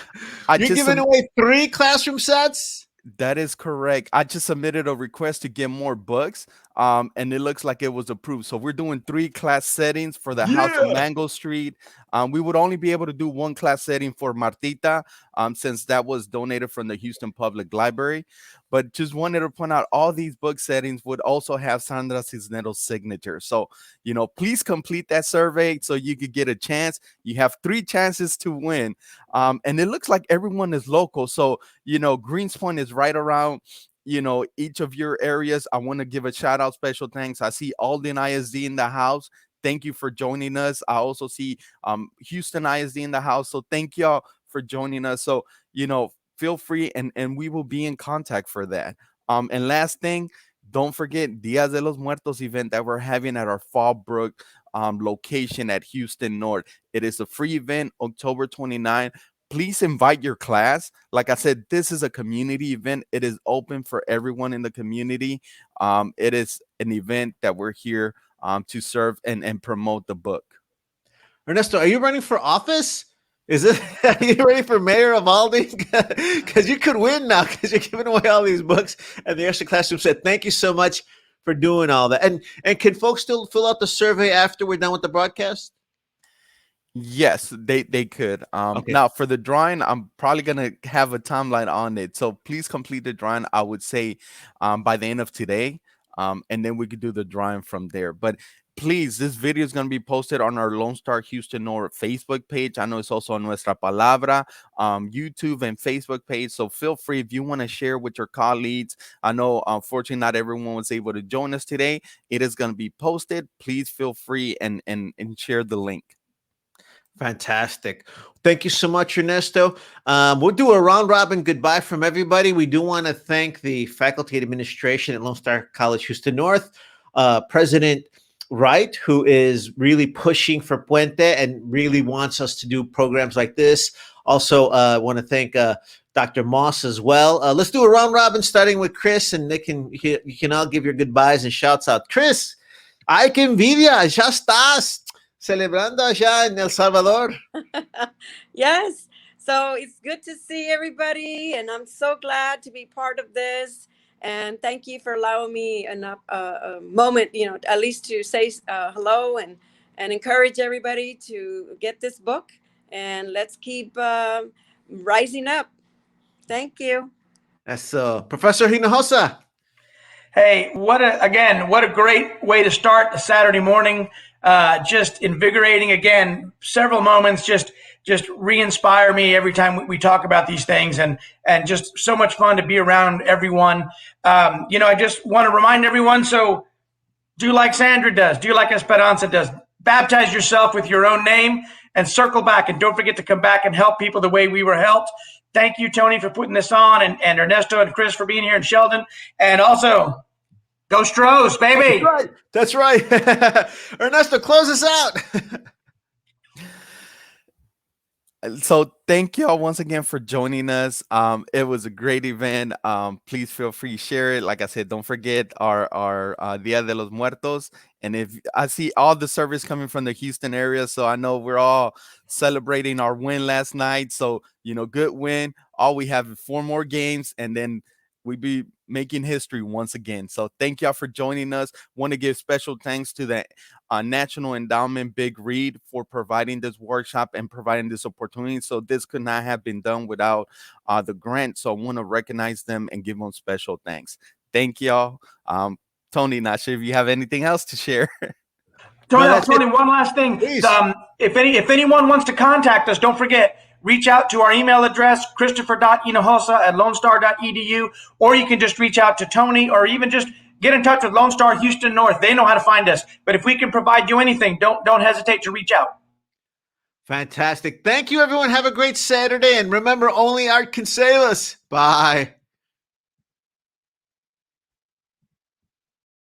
[SPEAKER 1] you're giving away 3 classroom sets?
[SPEAKER 3] That is correct. I just submitted a request to get more books, and it looks like it was approved. So we're doing 3 class settings for the House of Mango Street. We would only be able to do 1 class setting for Martita, since that was donated from the Houston Public Library. But just wanted to point out all these book settings would also have Sandra Cisneros' signature. So, please complete that survey so you could get a chance. You have 3 chances to win. And it looks like everyone is local. So, Greens Point is right around, each of your areas. I want to give a shout out, special thanks. I see Alden ISD in the house. Thank you for joining us. I also see Houston ISD in the house. So thank y'all for joining us. So, feel free, and we will be in contact for that. And last thing, don't forget Dias de los Muertos event that we're having at our Fallbrook location at Houston North. It is a free event, October 29. Please invite your class. Like I said, this is a community event. It is open for everyone in the community. It is an event that we're here to serve and promote the book.
[SPEAKER 1] Ernesto, are you running for office? Is it? Are you ready for mayor of Alding? Because you could win now because you're giving away all these books. And the extra classroom said, "Thank you so much for doing all that." And can folks still fill out the survey after we're done with the broadcast?
[SPEAKER 3] Yes, they could.
[SPEAKER 1] Okay.
[SPEAKER 3] Now for the drawing, I'm probably gonna have a timeline on it. So please complete the drawing. I would say by the end of today, and then we could do the drawing from there. But please, this video is gonna be posted on our Lone Star Houston North Facebook page. I know it's also on Nuestra Palabra, YouTube and Facebook page. So feel free if you want to share with your colleagues. I know unfortunately not everyone was able to join us today. It is gonna be posted. Please feel free and share the link.
[SPEAKER 1] Fantastic. Thank you so much, Ernesto. We'll do a round robin goodbye from everybody. We do want to thank the faculty and administration at Lone Star College Houston North, President Wright, who is really pushing for Puente and really wants us to do programs like this. Also, I want to thank Dr. Moss as well. Let's do a round robin starting with Chris, and you can all give your goodbyes and shouts out. Chris, ay, que envidia, ya estás celebrando allá en El Salvador.
[SPEAKER 4] Yes. So it's good to see everybody, and I'm so glad to be part of this. And thank you for allowing me a moment, at least to say hello and encourage everybody to get this book. And let's keep rising up. Thank you.
[SPEAKER 1] That's Professor Hinojosa.
[SPEAKER 2] Hey, what a great way to start a Saturday morning. Just invigorating again. Several moments just re-inspire me every time we talk about these things, and just so much fun to be around everyone. I just want to remind everyone. So do like Sandra does. Do like Esperanza does. Baptize yourself with your own name and circle back, and don't forget to come back and help people the way we were helped. Thank you, Tony, for putting this on, and Ernesto and Chris for being here, and Sheldon. And also, go Stros, baby.
[SPEAKER 1] That's right. Ernesto, close us out.
[SPEAKER 3] So thank you all once again for joining us. It was a great event. Please feel free to share it. Like I said, don't forget our Dia de los Muertos. And if I see all the service coming from the Houston area, so I know we're all celebrating our win last night. So, good win. All we have is 4 more games, and then we be making history once again. So thank y'all for joining us. Want to give special thanks to the National Endowment Big Read for providing this workshop and providing this opportunity. So this could not have been done without the grant. So I want to recognize them and give them special thanks. Thank y'all. Tony, not sure if you have anything else to share.
[SPEAKER 2] Tony, one last thing. If anyone wants to contact us, don't forget, reach out to our email address, christopher.hinojosa@lonestar.edu, or you can just reach out to Tony, or even just get in touch with Lone Star Houston North. They know how to find us. But if we can provide you anything, don't hesitate to reach out.
[SPEAKER 1] Fantastic. Thank you, everyone. Have a great Saturday. And remember, only art can save us. Bye.